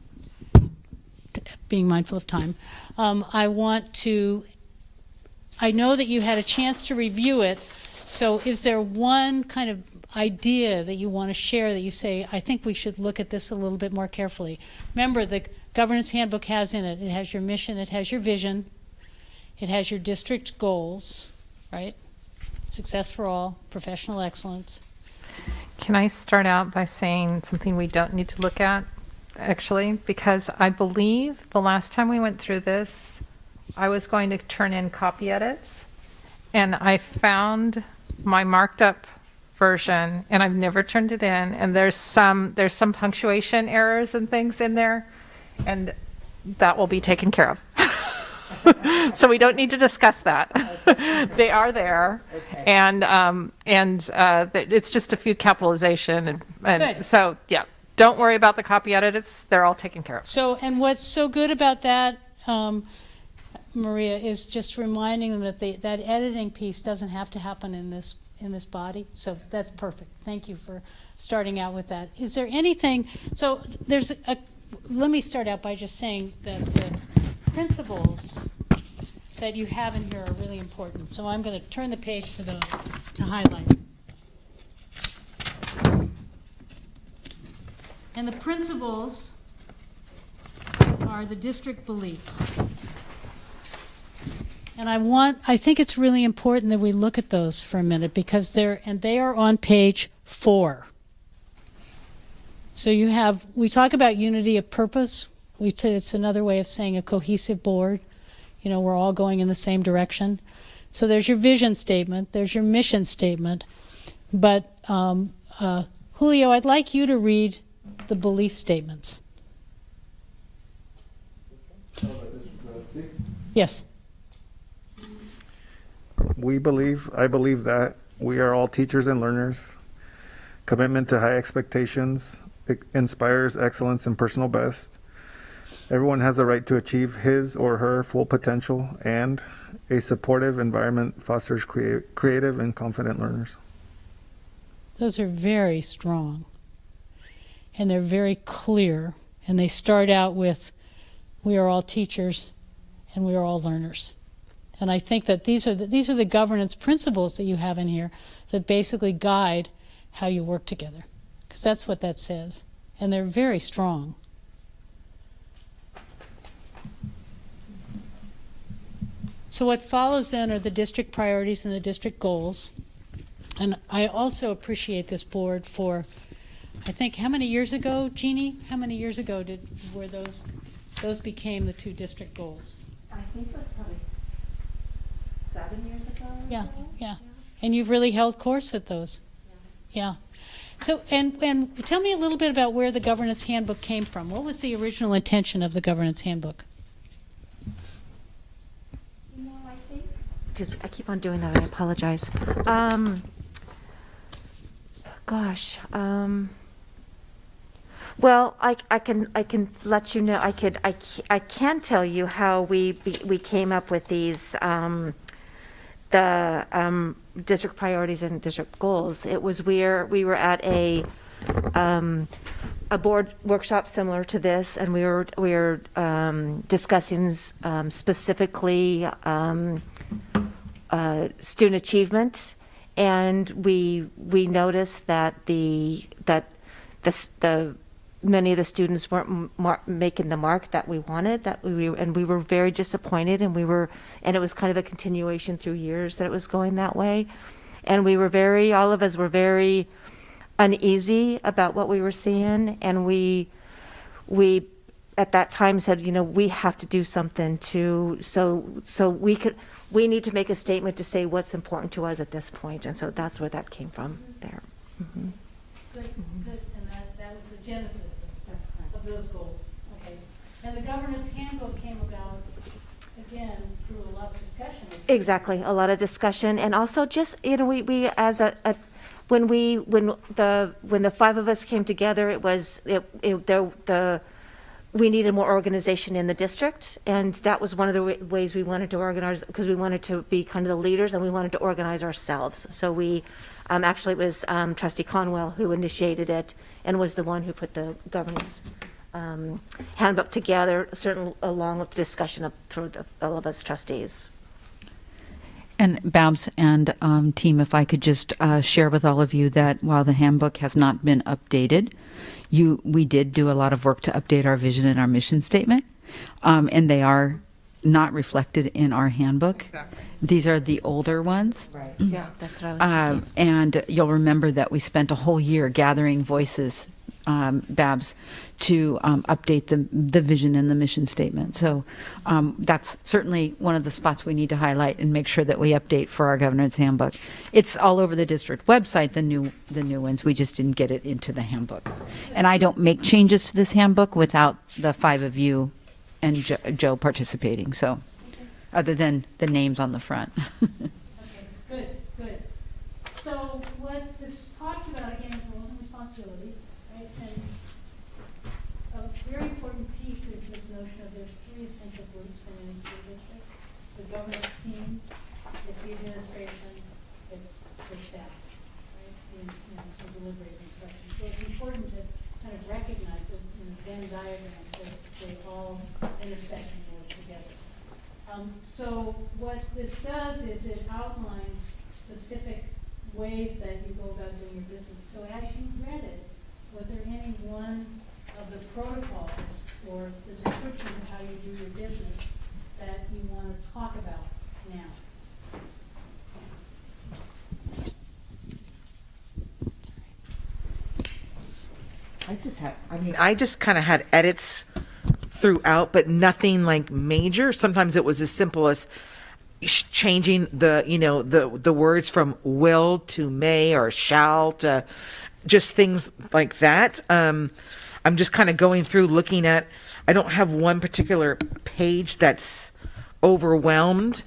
I know that you had a chance to review it, so is there one kind of idea that you want to share that you say, I think we should look at this a little bit more carefully? Remember, the Governance Handbook has in it, it has your mission, it has your vision, it has your district goals, right? Success for all, professional excellence. Can I start out by saying something we don't need to look at, actually? Because I believe the last time we went through this, I was going to turn in copy edits, and I found my marked up version, and I've never turned it in, and there's some punctuation errors and things in there, and that will be taken care of. So we don't need to discuss that. They are there, and it's just a few capitalization, and Good. so yeah, don't worry about the copy edits. They're all taken care of. So, and what's so good about that, Maria, is just reminding them that that editing piece doesn't have to happen in this body. So that's perfect. Thank you for starting out with that. Is there anything? So let me start out by just saying that the principles that you have in here are really important. So I'm going to turn the page to those to highlight. And the principles are the district beliefs. And I think it's really important that we look at those for a minute because they are on page 4. So we talk about unity of purpose. It's another way of saying a cohesive board. We're all going in the same direction. So there's your vision statement, there's your mission statement. But Julio, I'd like you to read the belief statements. Yes. I believe that we are all teachers and learners. Commitment to high expectations inspires excellence and personal best. Everyone has a right to achieve his or her full potential, and a supportive environment fosters creative and confident learners. Those are very strong, and they're very clear, and they start out with, we are all teachers, and we are all learners. And I think that these are the governance principles that you have in here that basically guide how you work together, because that's what that says, and they're very strong. So what follows then are the district priorities and the district goals. And I also appreciate this board for, I think, how many years ago, Jeannie? How many years ago were those became the 2 district goals? I think it was probably 7 years ago. Yeah. And you've really held course with those. Yeah. So, and tell me a little bit about where the Governance Handbook came from. What was the original intention of the Governance Handbook? Excuse me, I keep on doing that. I apologize. Well, I can let you know. I can tell you how we came up with these the district priorities and district goals. It was we were at a board workshop similar to this, and we were discussing specifically student achievement, and we noticed that the many of the students weren't making the mark that we wanted, and we were very disappointed, and it was kind of a continuation through years that it was going that way, and all of us were very uneasy about what we were seeing, and we at that time said, we have to do something we need to make a statement to say what's important to us at this point, and so that's where that came from there. Mm-hmm. Good, good, and that was the genesis of those goals, okay. And the governance handbook came about, again, through a lot of discussion. Exactly, a lot of discussion, and also just, we as when the five of us came together, we needed more organization in the district, and that was one of the ways we wanted to organize, because we wanted to be kind of the leaders, and we wanted to organize ourselves. So we, actually, it was Trustee Conwell who initiated it, and was the one who put the governance handbook together, certainly along with discussion through all of us trustees. And Babs and team, if I could just share with all of you that while the handbook has not been updated, we did do a lot of work to update our vision and our mission statement, and they are not reflected in our handbook. Exactly. These are the older ones. Right. Yeah, that's what I was thinking. And you'll remember that we spent a whole year gathering voices, Babs, to update the vision and the mission statement. So that's certainly one of the spots we need to highlight and make sure that we update for our governance handbook. It's all over the district website, the new ones. We just didn't get it into the handbook. And I don't make changes to this handbook without the five of you and Joe participating. So other than the names on the front. Okay, good, good. So what this talks about, again, is roles and responsibilities, right? And a very important piece is this notion of there's three essential groups in any school district. It's the governance team, it's the administration, it's the staff, right? In some deliberate instruction. So it's important to kind of recognize that in the Venn diagram, they all intersect and work together. So what this does is it outlines specific ways that you go about doing your business. So as you read it, was there any one of the protocols or the description of how you do your business that you want to talk about now? I just kind of had edits throughout, but nothing like major. Sometimes it was as simple as changing the words from will to may or shall to just things like that. I'm just kind of going through looking at, I don't have one particular page that's overwhelmed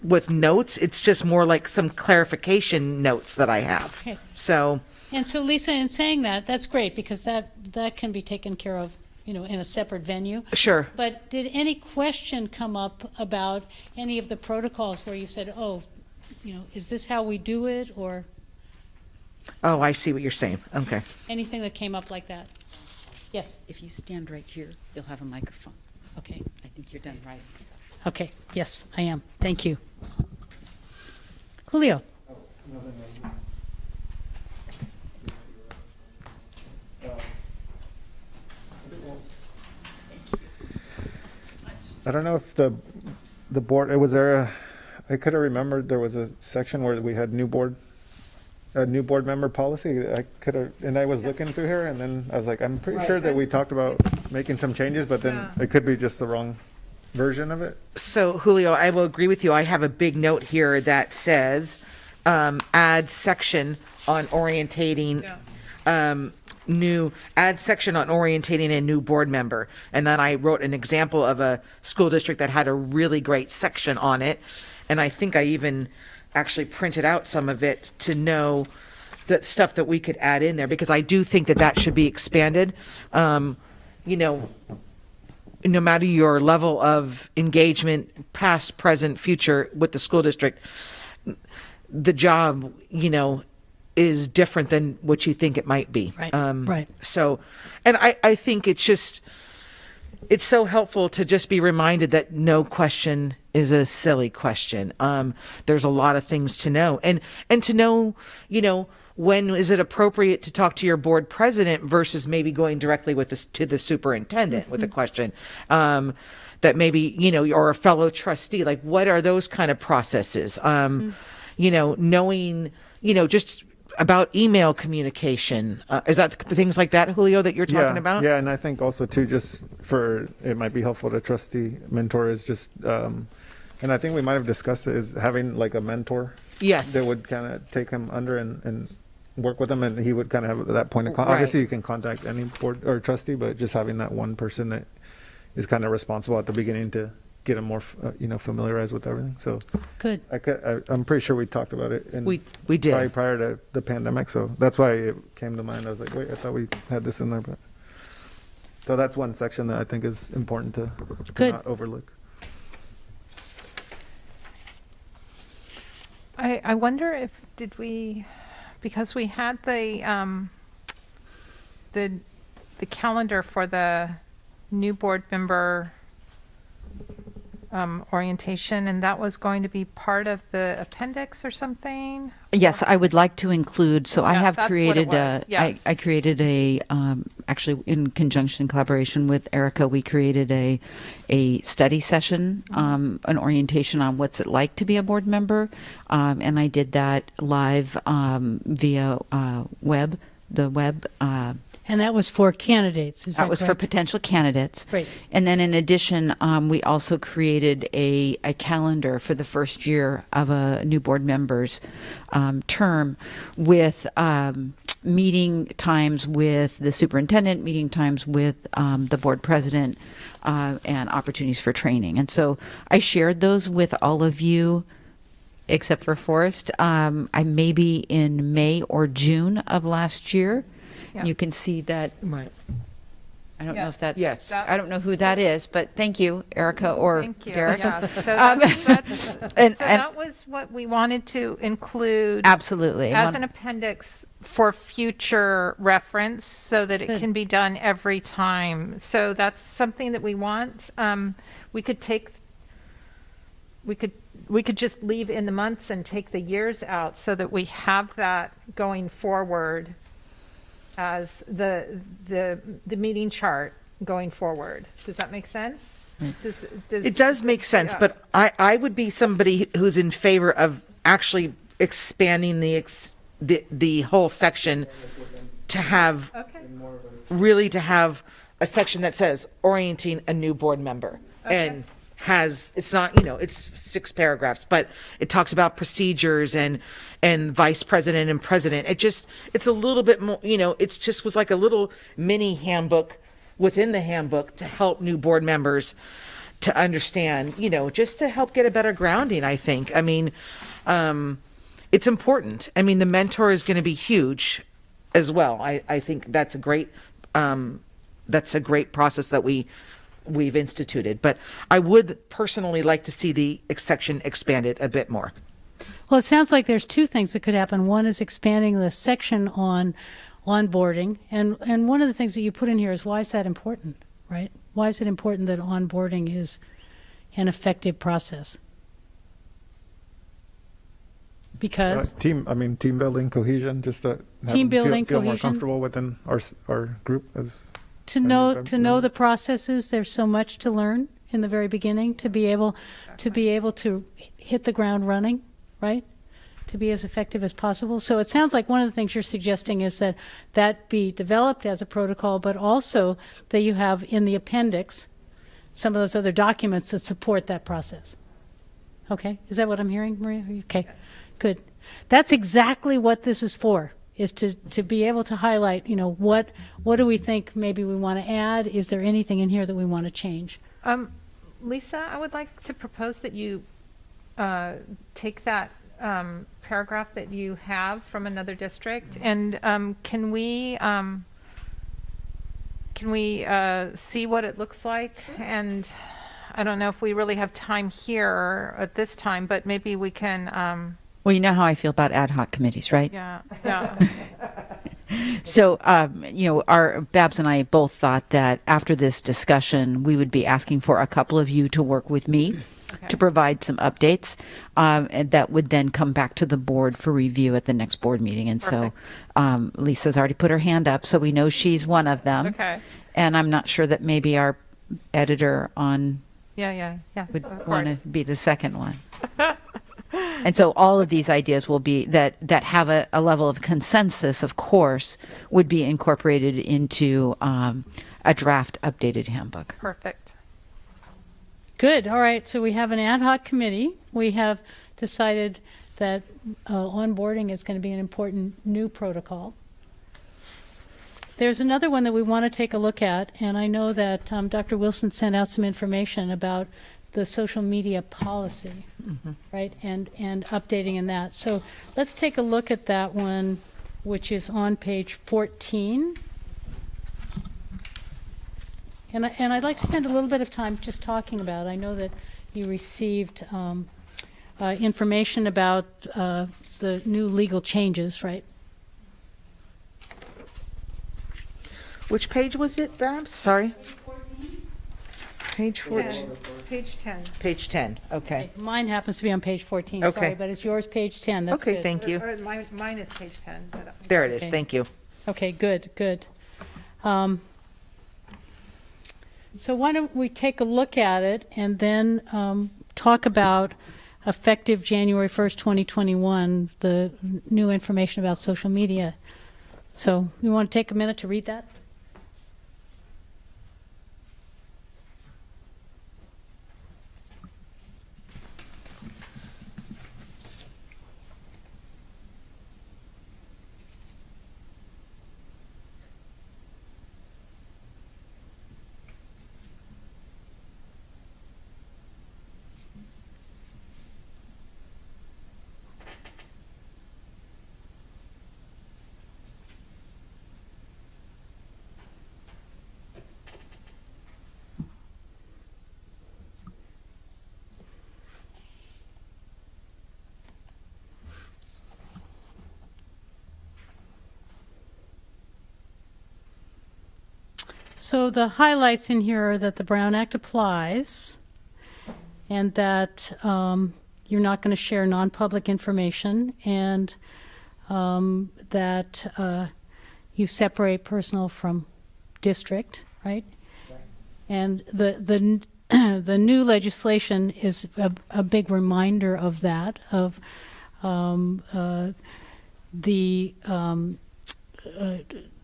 with notes. It's just more like some clarification notes that I have. Okay. So, And so, Lisa, in saying that, that's great because that can be taken care of, in a separate venue. sure. But did any question come up about any of the protocols where you said, oh, is this how we do it, or Oh, I see what you're saying. Okay. anything that came up like that? Yes, If you stand right here, you'll have a microphone. okay, I think you're done right. okay, yes, I am. Thank you. Julio? I don't know if the board, I could have remembered there was a section where we had a new board member policy. And I was looking through here, and then I was like, I'm pretty sure that we talked about making some changes, but then it could be just the wrong version of it. So, Julio, I will agree with you. I have a big note here that says add section on orientating add section on orientating a new board member. And then I wrote an example of a school district that had a really great section on it. And I think I even actually printed out some of it to know the stuff that we could add in there, because I do think that should be expanded. No matter your level of engagement, past, present, future with the school district, the job, is different than what you think it might be. Right, right. So, and I think it's so helpful to just be reminded that no question is a silly question. There's a lot of things to know, and to know, when is it appropriate to talk to your board president versus maybe going directly to the superintendent with a question, that maybe, or a fellow trustee, like what are those kind of processes? Knowing, just about email communication. Is that things like that, Julio, that you're talking about? Yeah, and I think also too, just it might be helpful to trustee mentor is just, and I think we might have discussed it, is having like a mentor. Yes. That would kind of take him under and work with him, and he would kind of have that point of Right. obviously you can contact any board or trustee, but just having that one person that is kind of responsible at the beginning to get him more, familiarized with everything. So Good. I'm pretty sure we talked about it. We did. Probably prior to the pandemic, so that's why it came to mind. I was like, wait, I thought we had this in there, but. So that's one section that I think is important to Good. not overlook. I wonder if, because we had the calendar for the new board member orientation, and that was going to be part of the appendix or something? Yes, I would like to include, so I Yeah, have that's what it created was. Yes. I created actually in conjunction and collaboration with Erica, we created a study session, an orientation on what's it like to be a board member. And I did that live via the web. And that was for candidates, is that That was for correct? potential candidates. Great. And then in addition, we also created a calendar for the first year of a new board member's term with meeting times with the superintendent, meeting times with the board president, and opportunities for training. And so I shared those with all of you, except for Forrest. I maybe in May or June of last year. Yeah. You can see that. Right. I don't know if that's. Yes. I don't know who that is, but thank you, Erica or Thank you. Derek. Yes. So, And- that was what we wanted to include Absolutely. as an appendix for future reference so that it Good. can be done every time. So that's something that we want. We could just leave in the months and take the years out so that we have that going forward as the meeting chart going forward. Does that make sense? It does make sense, yeah. but I would be somebody who's in favor of actually expanding the whole section to have, Okay. really to have a section that says orienting a new board member. And it's not, it's 6 paragraphs, but it talks about procedures and vice president and president. It's a little bit more, it's just was like a little mini handbook within the handbook to help new board members to understand, just to help get a better grounding, I think. I mean, it's important. I mean, the mentor is going to be huge as well. I think that's a great process that we've instituted, but I would personally like to see the section expanded a bit more. Well, it sounds like there's 2 things that could happen. One is expanding the section on onboarding, and one of the things that you put in here is, why is that important, right? Why is it important that onboarding is an effective process? Because Team building, cohesion, just to have Team them feel building, more cohesion. comfortable within our group as. to know the processes, there's so much to learn in the very beginning to be able to hit the ground running, right? To be as effective as possible. So it sounds like one of the things you're suggesting is that be developed as a protocol, but also that you have in the appendix some of those other documents that support that process. Okay, is that what I'm hearing, Maria? Okay, good. That's exactly what this is for. Is to be able to highlight, what do we think maybe we want to add? Is there anything in here that we want to change? Lisa, I would like to propose that you take that paragraph that you have from another district, and can we see what it looks like? And I don't know if we really have time here at this time, but maybe we can. Well, you know how I feel about ad hoc committees, right? Yeah. So, our Babs and I both thought that after this discussion, we would be asking for a couple of you to work with me to provide some updates, and that would then come back to the board for review at the next board meeting. And so, Lisa's already put her hand up, so we know she's one of them. Okay. And I'm not sure that maybe our editor would Of want to course. be the second one. And so all of these ideas will be that have a level of consensus, of course, would be incorporated into a draft updated handbook. Perfect. Good. All right. So we have an ad hoc committee. We have decided that onboarding is going to be an important new protocol. There's another one that we want to take a look at, and I know that Dr. Wilson sent out some information about the social media policy, right, and updating in that. So let's take a look at that one, which is on page 14. And I'd like to spend a little bit of time just talking about it. I know that you received information about the new legal changes, right? Which page was it, Babs? Sorry. Page 14. 10. Page 10. Page 10, okay. Mine happens to be on page 14, Okay. sorry, but it's yours, page 10. That's Okay, good. thank you. Or mine is page 10. But There it is, Okay. thank you. Okay, good, good. So why don't we take a look at it and then talk about effective January 1st, 2021, the new information about social media. So you want to take a minute to read that? So the highlights in here are that the Brown Act applies and that you're not going to share non-public information and that you separate personal from district, right? And the new legislation is a big reminder of that, of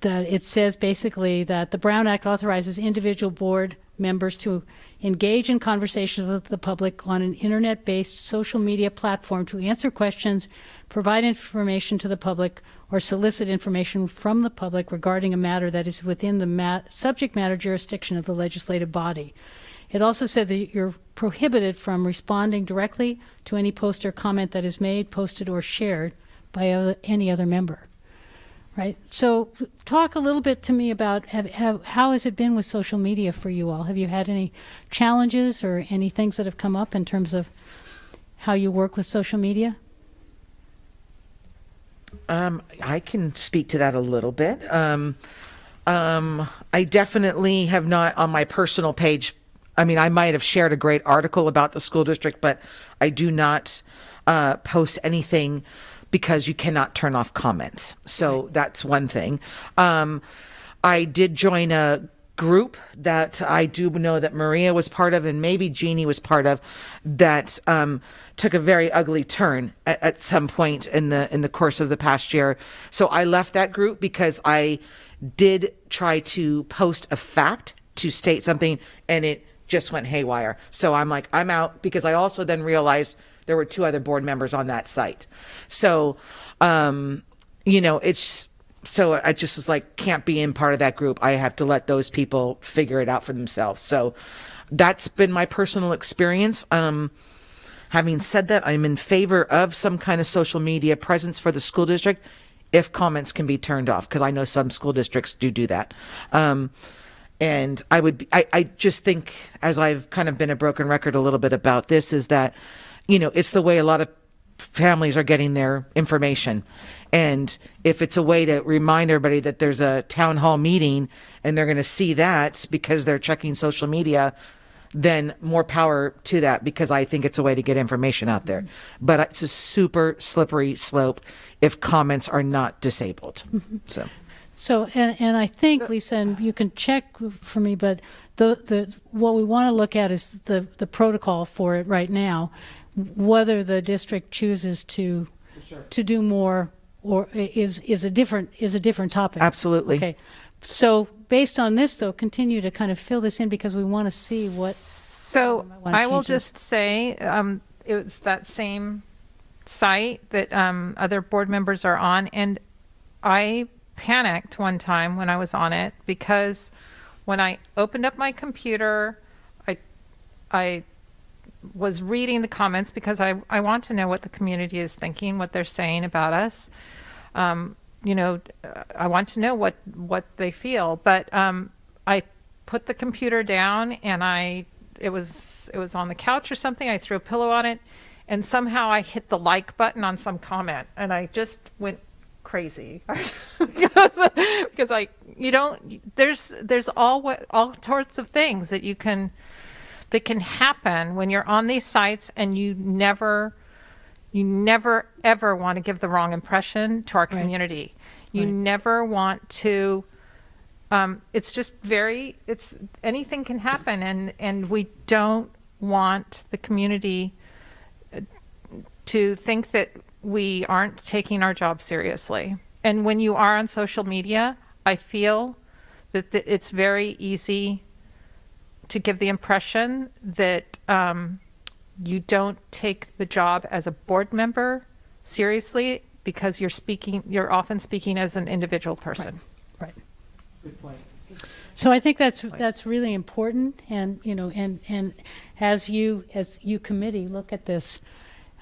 that it says basically that the Brown Act authorizes individual board members to engage in conversations with the public on an internet-based social media platform to answer questions, provide information to the public, or solicit information from the public regarding a matter that is within the subject matter jurisdiction of the legislative body. It also said that you're prohibited from responding directly to any post or comment that is made, posted, or shared by any other member. Right. So talk a little bit to me about how has it been with social media for you all? Have you had any challenges or any things that have come up in terms of how you work with social media? I can speak to that a little bit. I definitely have not on my personal page. I mean, I might have shared a great article about the school district, but I do not post anything because you cannot turn off comments. So that's one thing. I did join a group that I do know that Maria was part of and maybe Jeannie was part of that took a very ugly turn at some point in the course of the past year. So I left that group because I did try to post a fact to state something and it just went haywire. So I'm like, I'm out, because I also then realized there were 2 other board members on that site. So, it's, so I just was like, can't be in part of that group. I have to let those people figure it out for themselves. So that's been my personal experience. Having said that, I'm in favor of some kind of social media presence for the school district if comments can be turned off, because I know some school districts do that. And I just think, as I've kind of been a broken record a little bit about this, is that, it's the way a lot of families are getting their information. And if it's a way to remind everybody that there's a town hall meeting and they're going to see that because they're checking social media, then more power to that, because I think it's a way to get information out there. But it's a super slippery slope if comments are not disabled. So, and I think, Lisa, and you can check for me, but the what we want to look at is the protocol for it right now, whether the district chooses to do more or is a different topic. Absolutely. Okay. So based on this, though, continue to kind of fill this in, because we want to see what. So wanna I will change this. just say it was that same site that other board members are on, and I panicked one time when I was on it because when I opened up my computer, I was reading the comments because I want to know what the community is thinking, what they're saying about us. You know, I want to know what they feel. But I put the computer down and it was on the couch or something. I threw a pillow on it, and somehow I hit the like button on some comment, and I just went crazy because there's all sorts of things that can happen when you're on these sites, and you never ever want to give the wrong impression to our community. You never want to. Anything can happen, and we don't want the community to think that we aren't taking our job seriously. And when you are on social media, I feel that it's very easy to give the impression that you don't take the job as a board member seriously because you're often speaking as an individual person. Right. Good point. So I think that's really important, and and as you committee look at this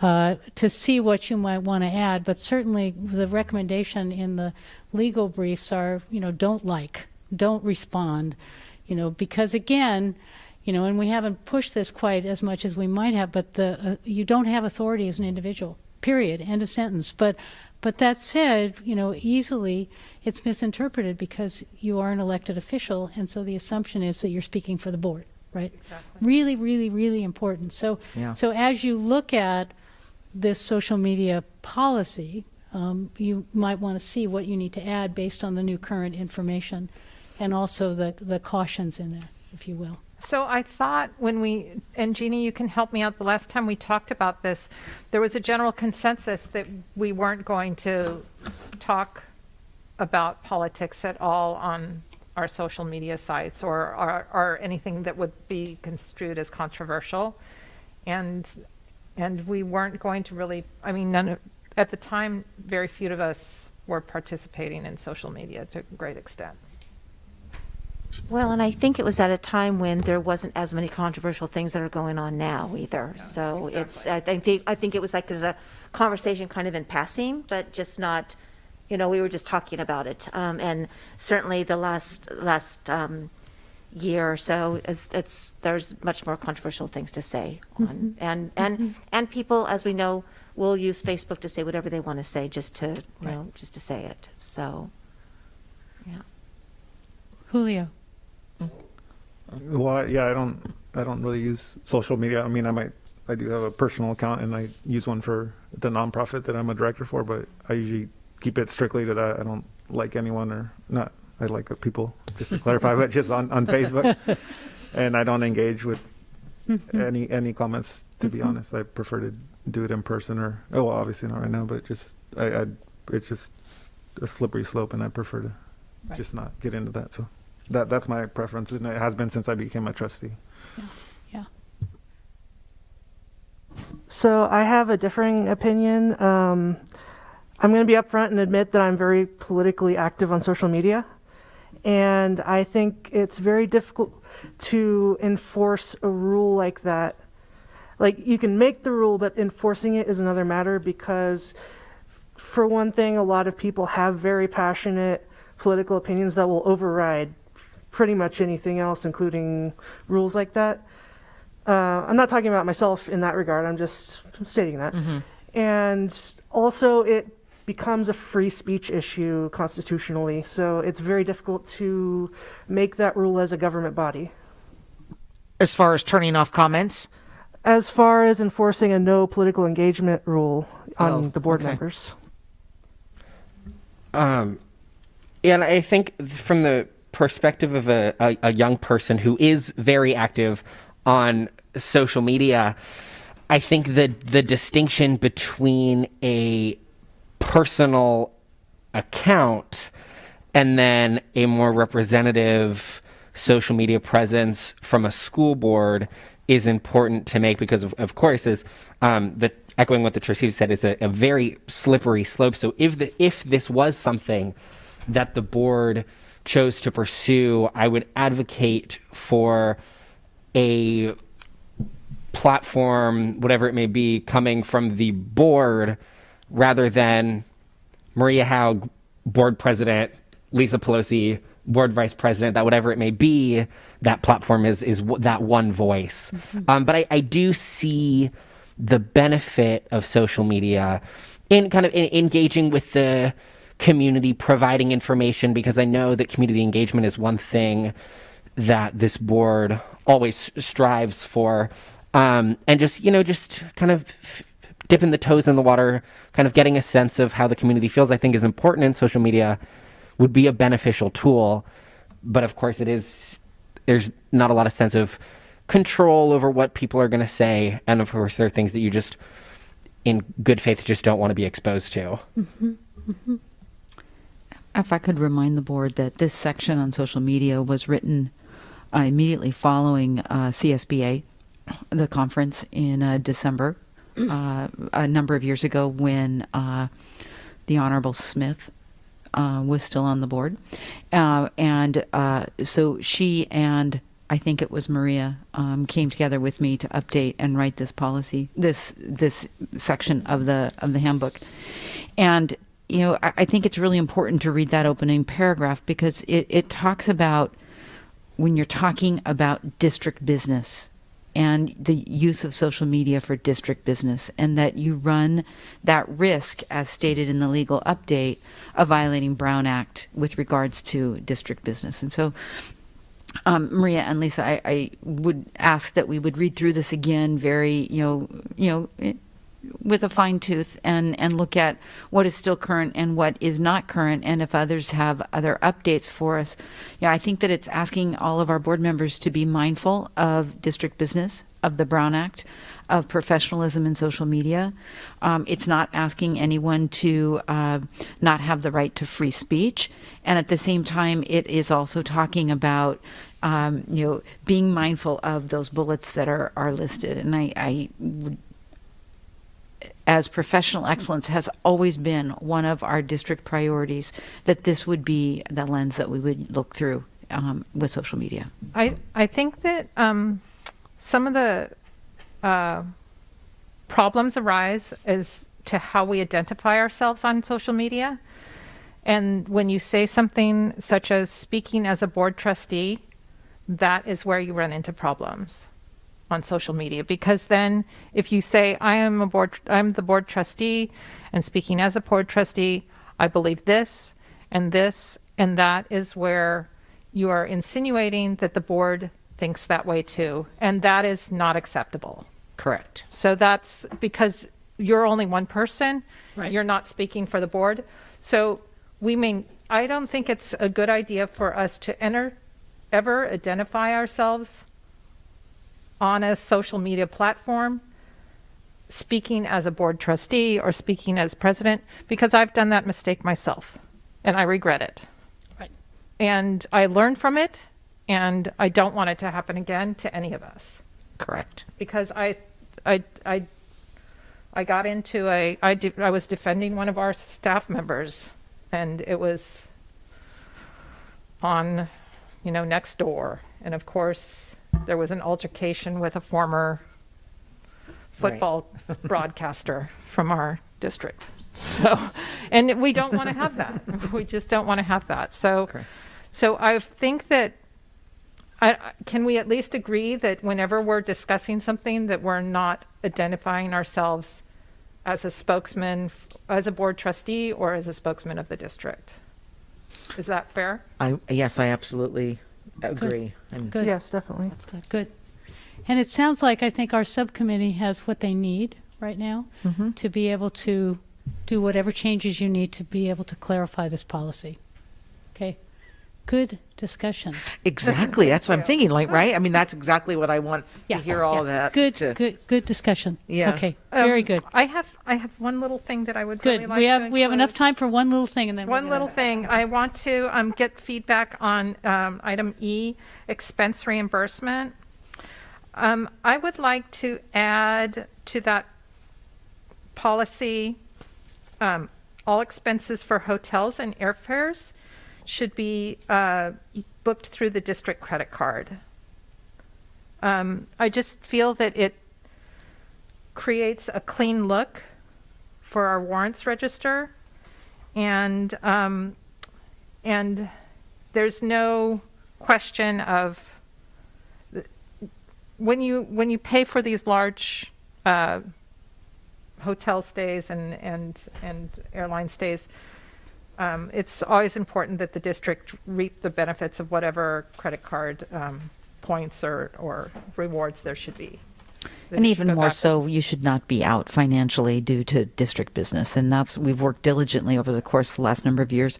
to see what you might want to add, but certainly the recommendation in the legal briefs are don't respond, because again, and we haven't pushed this quite as much as we might have, but you don't have authority as an individual. Period. End of sentence. But that said, easily it's misinterpreted because you are an elected official, and so the assumption is that you're speaking for the board, right? Exactly. Really, really, really important. So, so as you look at this social media policy, you might want to see what you need to add based on the new current information, and also the cautions in there, if you will. So I thought and Jeannie, you can help me out, the last time we talked about this, there was a general consensus that we weren't going to talk about politics at all on our social media sites or anything that would be construed as controversial. And we weren't going to really, at the time, very few of us were participating in social media to a great extent. Well, and I think it was at a time when there wasn't as many controversial things that are going on now either. Yeah, so exactly. I think it was like as a conversation kind of in passing, but just not, we were just talking about it. And certainly the last year or so, there's much more controversial things to say on, and people, as we know, will use Facebook to say whatever they want to say just to just to say it. So, yeah. Julio. Well, yeah, I don't really use social media. I do have a personal account, and I use one for the nonprofit that I'm a director for, but I usually keep it strictly to that. I don't like anyone or not. I like people, just to clarify, but just on Facebook. And I don't engage with any comments, to be honest. I prefer to do it in person obviously not right now, but it's just a slippery slope, and I prefer to just not get into that. So that's my preference, and it has been since I became a trustee. Yeah. So I have a differing opinion. I'm going to be upfront and admit that I'm very politically active on social media. And I think it's very difficult to enforce a rule like that. Like, you can make the rule, but enforcing it is another matter because, for one thing, a lot of people have very passionate political opinions that will override pretty much anything else, including rules like that. I'm not talking about myself in that regard. I'm just stating that. And also, it becomes a free speech issue constitutionally, so it's very difficult to make that rule as a government body. As far as turning off comments? As far as enforcing a no political engagement rule on the board members. And I think from the perspective of a young person who is very active on social media, I think that the distinction between a personal account and then a more representative social media presence from a school board is important to make because of course, as the echoing what the trustee said, it's a very slippery slope. So if this was something that the board chose to pursue, I would advocate for a platform, whatever it may be, coming from the board rather than Maria Haug, board president, Lisa Pelosi, board vice president, that whatever it may be, that platform is that one voice. But I do see the benefit of social media in kind of engaging with the community, providing information, because I know that community engagement is one thing that this board always strives for. And just kind of dipping the toes in the water, kind of getting a sense of how the community feels, I think is important, and social media would be a beneficial tool. But of course there's not a lot of sense of control over what people are going to say. And of course there are things that you just, in good faith, just don't want to be exposed to. If I could remind the board that this section on social media was written immediately following CSBA, the conference in December, a number of years ago, when the Honorable Smith was still on the board. So she and I think it was Maria came together with me to update and write this policy, this section of the handbook. And I think it's really important to read that opening paragraph, because it talks about when you're talking about district business and the use of social media for district business, and that you run that risk, as stated in the legal update, of violating Brown Act with regards to district business. And so, Maria and Lisa, I would ask that we would read through this again very, with a fine tooth, and look at what is still current and what is not current, and if others have other updates for us. I think that it's asking all of our board members to be mindful of district business, of the Brown Act, of professionalism in social media. It's not asking anyone to not have the right to free speech, and at the same time, it is also talking about being mindful of those bullets that are listed. And I would, as professional excellence has always been one of our district priorities, that this would be the lens that we would look through with social media. I think that some of the problems arise as to how we identify ourselves on social media. And when you say something such as speaking as a board trustee, that is where you run into problems on social media, because then if you say I'm the board trustee, and speaking as a board trustee, I believe this, and that is where you are insinuating that the board thinks that way too, and that is not acceptable. Correct. So that's because you're only one person, Right. You're not speaking for the board. So I don't think it's a good idea for us to ever identify ourselves on a social media platform speaking as a board trustee or speaking as president, because I've done that mistake myself and I regret it. Right. And I learned from it, and I don't want it to happen again to any of us, Correct. because I got into I was defending one of our staff members, and it was on, next door. And of course, there was an altercation with a former football broadcaster from our district. So, and we don't want to have that. We just don't want to have that. So, Correct. so I think that can we at least agree that whenever we're discussing something, that we're not identifying ourselves as a spokesman, as a board trustee, or as a spokesman of the district? Is that fair? Yes, I absolutely agree. Good. Yes, definitely. That's good. Good. And it sounds like I think our subcommittee has what they need right now to be able to do whatever changes you need to be able to clarify this policy. Okay. Good discussion. Exactly. That's what I'm thinking. Right? I mean, that's exactly what I want to hear all that. Good discussion. Yeah. Okay. Very good. I have one little thing that I would Good. really like We to have include. enough time for one little thing, and then One little thing. I want to get feedback on item E, expense reimbursement. I would like to add to that policy, all expenses for hotels and airfares should be booked through the district credit card. I just feel that it creates a clean look for our warrants register, and there's no question of when you pay for these large hotel stays and airline stays, it's always important that the district reap the benefits of whatever credit card points or rewards there should be. That And it should even go more back. so, you should not be out financially due to district business. And we've worked diligently over the course of the last number of years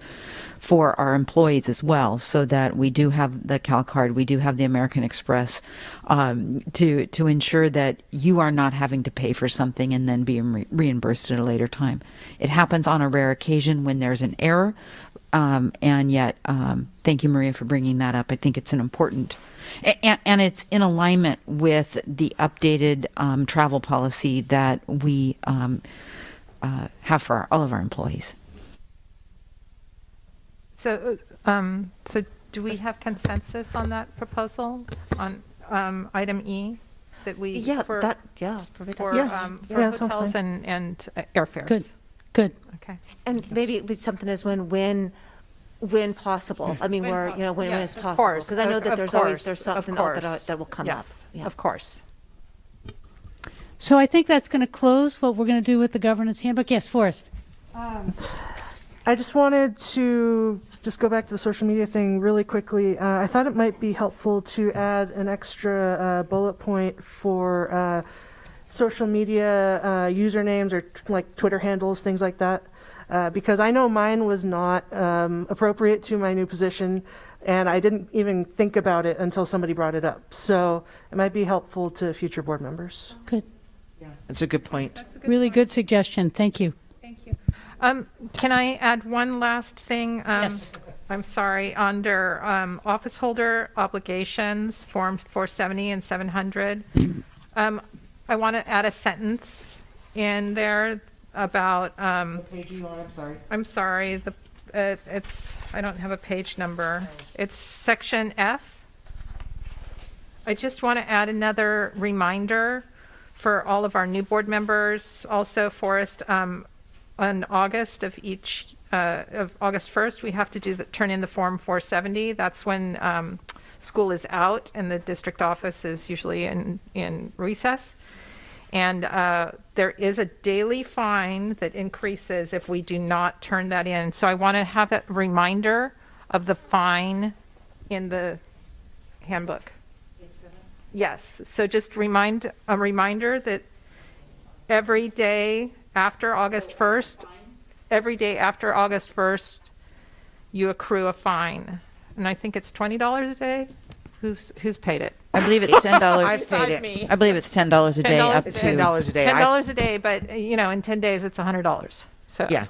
for our employees as well, so that we do have the CalCard, we do have the American Express, to ensure that you are not having to pay for something and then being reimbursed at a later time. It happens on a rare occasion when there's an error, and yet, thank you, Maria, for bringing that up. I think it's an important, and it's in alignment with the updated travel policy that we have for all of our employees. So do we have consensus on that proposal on item E that we Yeah, for probably for, does. Yes. for Yeah, that sounds hotels fine. and airfares? Good. Okay. And maybe it would be something as when possible. I mean, when Yes, it's of possible. course, Because I know of that there's course, something of course. that will come up. Yes, Yeah. of course. So I think that's going to close what we're going to do with the governance handbook. Yes, Forrest. I just wanted to just go back to the social media thing really quickly. I thought it might be helpful to add an extra bullet point for social media usernames or like Twitter handles, things like that. Because I know mine was not appropriate to my new position, and I didn't even think about it until somebody brought it up. So it might be helpful to future board members. Good. That's a good point. Really good suggestion. Thank you. Thank you. Can I add one last thing? Yes. I'm sorry, under office holder obligations, Forms 470 and 700, I want to add a sentence in there about, What page are you on? I'm sorry. I'm sorry, I don't have a page number. It's section F. I just want to add another reminder for all of our new board members, also Forrest, on August of August 1st, we have to turn in the Form 470. That's when school is out and the district office is usually in recess. And there is a daily fine that increases if we do not turn that in. So I want to have a reminder of the fine in the handbook. Yes, so just a reminder that every day after August 1st, you accrue a fine. And I think it's $20 a day. Who's paid it? I believe it's $10. I've paid it. me. I believe it's $10 a day $10 up a to day. $10 a day. $10 a day, but in 10 days it's $100. So Yeah.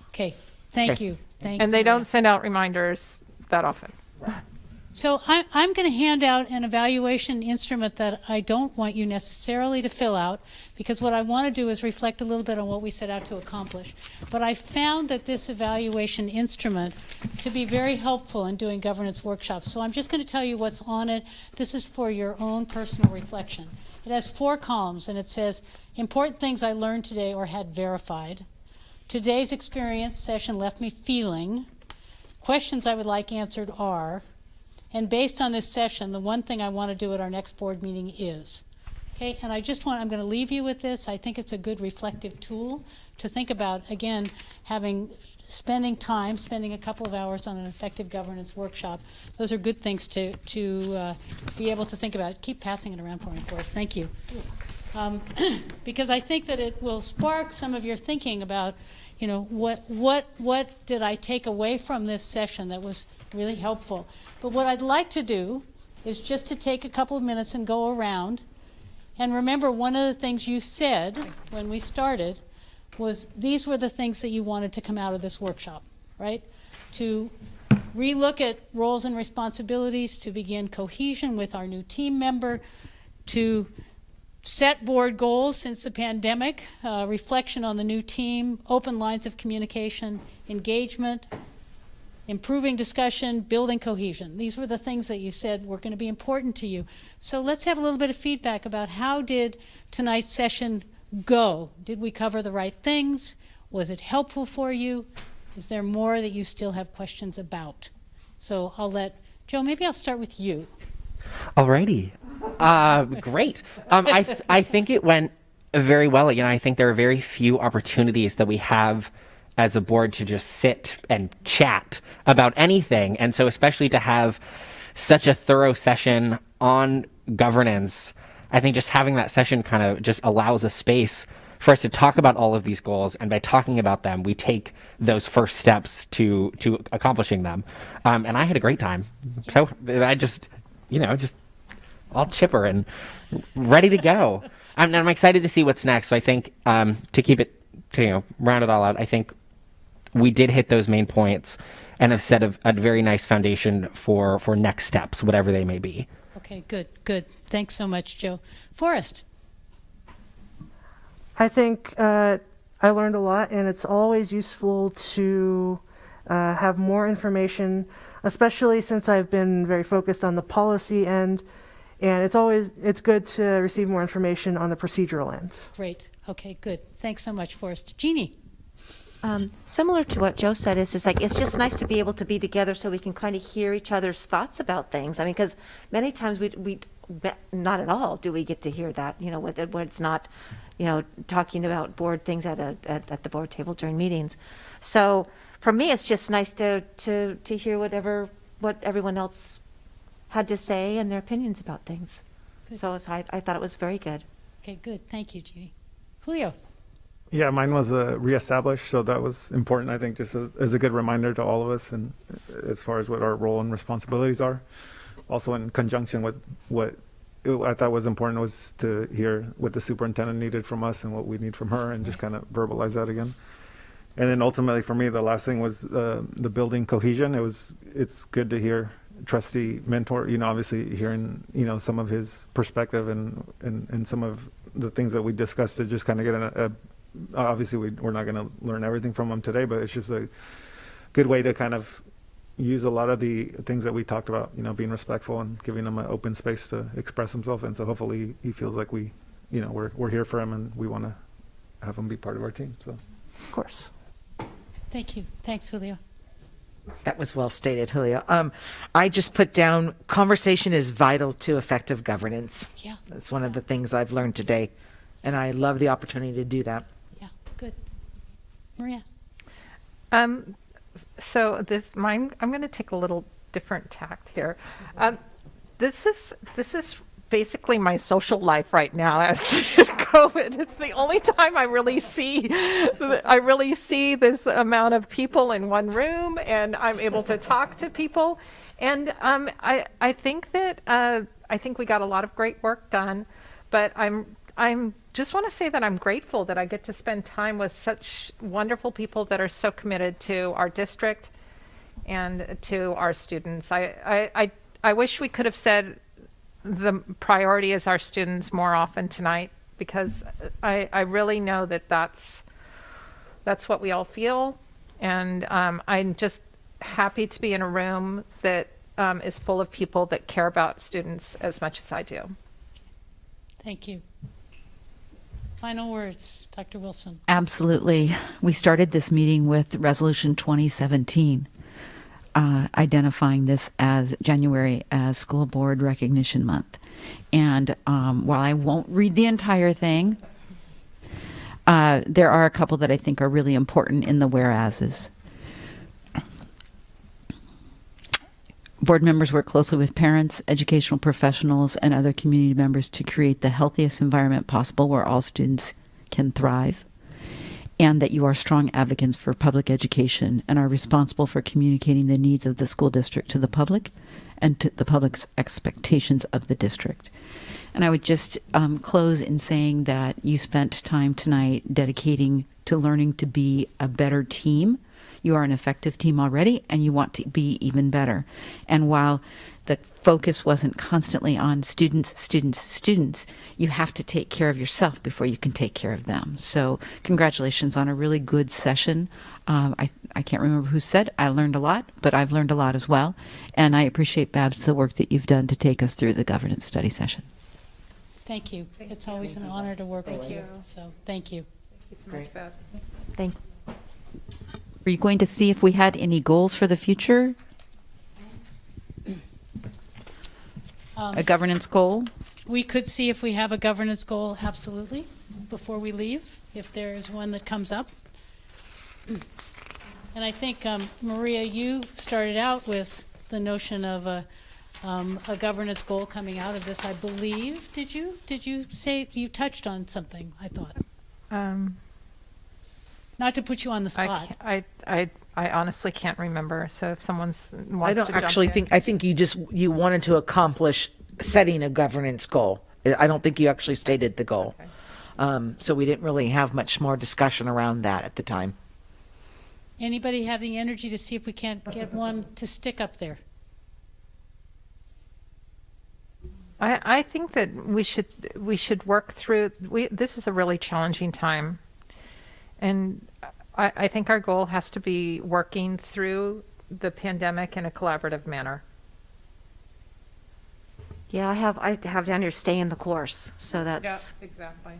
Okay. Thank Okay. you. Thanks. and they Maria. don't send out reminders that often. So I'm going to hand out an evaluation instrument that I don't want you necessarily to fill out, because what I want to do is reflect a little bit on what we set out to accomplish. But I found that this evaluation instrument to be very helpful in doing governance workshops. So I'm just going to tell you what's on it. This is for your own personal reflection. It has 4 columns, and it says, important things I learned today or had verified. Today's experience session left me feeling. Questions I would like answered are. And based on this session, the one thing I want to do at our next board meeting is. Okay, and I'm going to leave you with this. I think it's a good reflective tool to think about, again, spending a couple of hours on an effective governance workshop. Those are good things to be able to think about. Keep passing it around for me, Forrest. Thank you. Because I think that it will spark some of your thinking about, what did I take away from this session that was really helpful. But what I'd like to do is just to take a couple of minutes and go around. And remember, one of the things you said when we started was these were the things that you wanted to come out of this workshop, right? To relook at roles and responsibilities, to begin cohesion with our new team member, to set board goals since the pandemic, reflection on the new team, open lines of communication, engagement, improving discussion, building cohesion. These were the things that you said were going to be important to you. So let's have a little bit of feedback about how did tonight's session go? Did we cover the right things? Was it helpful for you? Is there more that you still have questions about? So I'll let Joe, maybe I'll start with you. Alrighty. Great. I think it went very well. You know, I think there are very few opportunities that we have as a board to just sit and chat about anything. And so especially to have such a thorough session on governance, I think just having that session kind of just allows a space for us to talk about all of these goals. And by talking about them, we take those first steps to accomplishing them. And I had a great time. So I just, you know, just all chipper and ready to go. I'm excited to see what's next. So I think to keep it, to, you know, round it all out, I think we did hit those main points and have set a very nice foundation for next steps, whatever they may be. Okay, good. Thanks so much, Joe. Forrest. I think I learned a lot, and it's always useful to have more information, especially since I've been very focused on the policy end, and it's good to receive more information on the procedural end. Great. Okay, good. Thanks so much, Forrest. Jeannie. Similar to what Joe said, it's just nice to be able to be together so we can kind of hear each other's thoughts about things. I mean, because many times we not at all do we get to hear that, you know, when it's not, you know, talking about board things at the board table during meetings. So for me, it's just nice to hear what everyone else had to say and their opinions about things. Good. So I thought it was very good. Okay, good. Thank you, Jeannie. Julio. Yeah, mine was reestablished, so that was important, I think, just as a good reminder to all of us, and as far as what our role and responsibilities are. Also in conjunction with what I thought was important was to hear what the superintendent needed from us and what we need from her, and just kind of verbalize that again. And then ultimately for me, the last thing was the building cohesion. It's good to hear trustee mentor, you know, obviously hearing, you know, some of his perspective and some of the things that we discussed, to just kind of get obviously we're not going to learn everything from him today, but it's just a good way to kind of use a lot of the things that we talked about, you know, being respectful and giving him an open space to express himself. And so hopefully he feels like we, you know, we're here for him and we want to have him be part of our team. So, Of course. Thank you. Thanks, Julio. That was well stated, Julio. I just put down, conversation is vital to effective governance. Yeah. That's one of the things I've learned today, and I love the opportunity to do that. Yeah, good. Maria. So I'm going to take a little different tact here. This is basically my social life right now as COVID. It's the only time I really see this amount of people in one room, and I'm able to talk to people. And I think that I think we got a lot of great work done, but I'm just want to say that I'm grateful that I get to spend time with such wonderful people that are so committed to our district and to our students. I wish we could have said the priority is our students more often tonight, because I really know that that's what we all feel. And I'm just happy to be in a room that is full of people that care about students as much as I do. Thank you. Final words, Dr. Wilson. Absolutely. We started this meeting with Resolution 2017, identifying this as January as School Board Recognition Month. And while I won't read the entire thing, there are a couple that I think are really important in the whereases. Board members work closely with parents, educational professionals, and other community members to create the healthiest environment possible where all students can thrive, and that you are strong advocates for public education and are responsible for communicating the needs of the school district to the public and to the public's expectations of the district. And I would just close in saying that you spent time tonight dedicating to learning to be a better team You are an effective team already, and you want to be even better. And while the focus wasn't constantly on students, you have to take care of yourself before you can take care of them. So congratulations on a really good session. I can't remember who said I learned a lot, but I've learned a lot as well. And I appreciate, Babs, the work that you've done to take us through the governance study session. Thank you. It's always an honor to work with you. So thank you. Thank Are you going to see if we had any goals for the future? A governance goal? We could see if we have a governance goal, absolutely, before we leave, if there is one that comes up. And I think, Maria, you started out with the notion of a governance goal coming out of this, I believe. Did you? Did you say, you touched on something, I thought? Not to put you on the spot. I honestly can't remember. So if someone's wants I don't to jump actually in. think, I think you wanted to accomplish setting a governance goal. I don't think you actually stated the goal. So we didn't really have much more discussion around that at the time. Anybody have the energy to see if we can't get one to stick up there? I think that we should work through. This is a really challenging time, and I think our goal has to be working through the pandemic in a collaborative manner. Yeah, I have down here stay in the course. So that's exactly.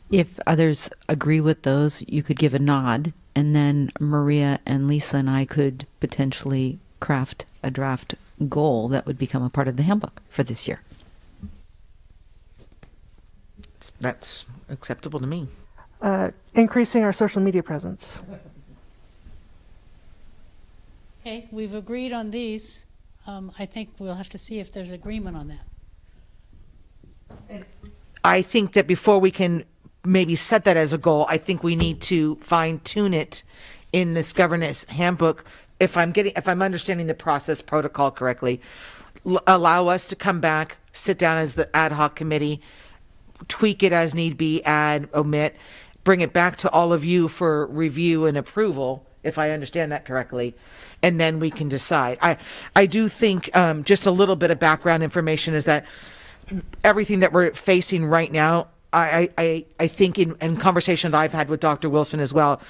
If others agree with those, you could give a nod, and then Maria and Lisa and I could potentially craft a draft goal that would become a part of the handbook for this year. That's acceptable to me. Increasing our social media presence. Okay, we've agreed on these. I think we'll have to see if there's agreement on that. I think that before we can maybe set that as a goal, I think we need to fine tune it in this governance handbook. If I'm understanding the process protocol correctly, allow us to come back, sit down as the ad hoc committee, tweak it as need be, add, omit, bring it back to all of you for review and approval, if I understand that correctly, and then we can decide. I do think just a little bit of background information is that everything that we're facing right now, I think in conversation that I've had with Dr. Wilson as well,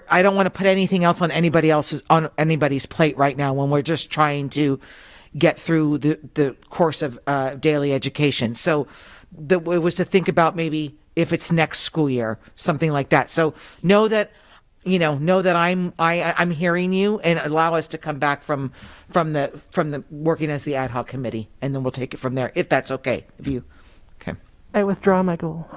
I don't want to put anything else on anybody's plate right now when we're just trying to get through the course of daily education. So it was to think about maybe if it's next school year, something like that. So know that I'm hearing you, and allow us to come back from the working as the ad hoc committee, and then we'll take it from there, if that's okay. Okay. I withdraw my goal.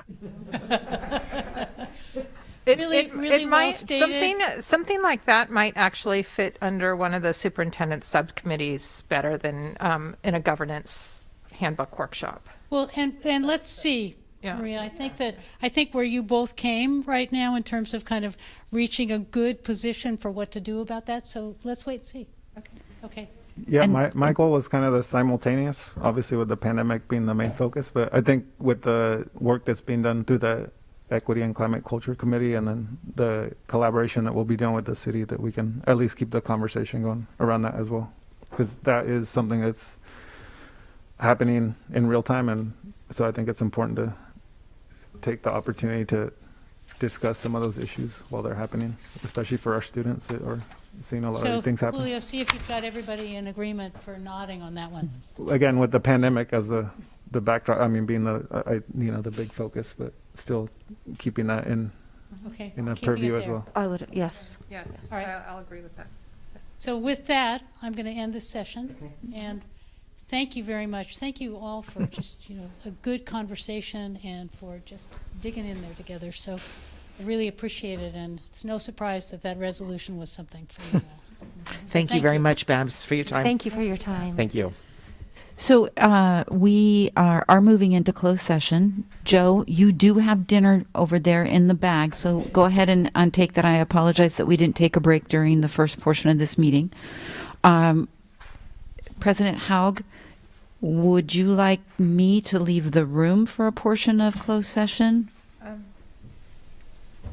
Really well might stated. something like that might actually fit under one of the superintendent's subcommittees better than in a governance handbook workshop. Well, and let's see, Yeah. Maria, I think where you both came right now in terms of kind of reaching a good position for what to do about that. So let's wait and see. Okay. Yeah, my goal was kind of the simultaneous, obviously with the pandemic being the main focus, but I think with the work that's being done through the Equity and Climate Culture Committee and then the collaboration that we'll be doing with the city, that we can at least keep the conversation going around that as well. Because that is something that's happening in real time, and so I think it's important to take the opportunity to discuss some of those issues while they're happening, especially for our students that are seeing a lot of things happen. Julio, see if you've got everybody in agreement for nodding on that one. Again, with the pandemic as the backdrop, I mean, being the big focus, but still keeping that in Okay. a keeping purview it as there. well. I would, yes. Yes, All right. I'll agree with that. So with that, I'm going to end this session. And thank you very much. Thank you all for just, a good conversation and for just digging in there together. So I really appreciate it. And it's no surprise that resolution was something for you all. Thank you very much, Babs, for your time. Thank you for your time. Thank you. So we are moving into closed session. Joe, you do have dinner over there in the bag, so go ahead and take that. I apologize that we didn't take a break during the first portion of this meeting. President Haug, Would you like me to leave the room for a portion of closed session?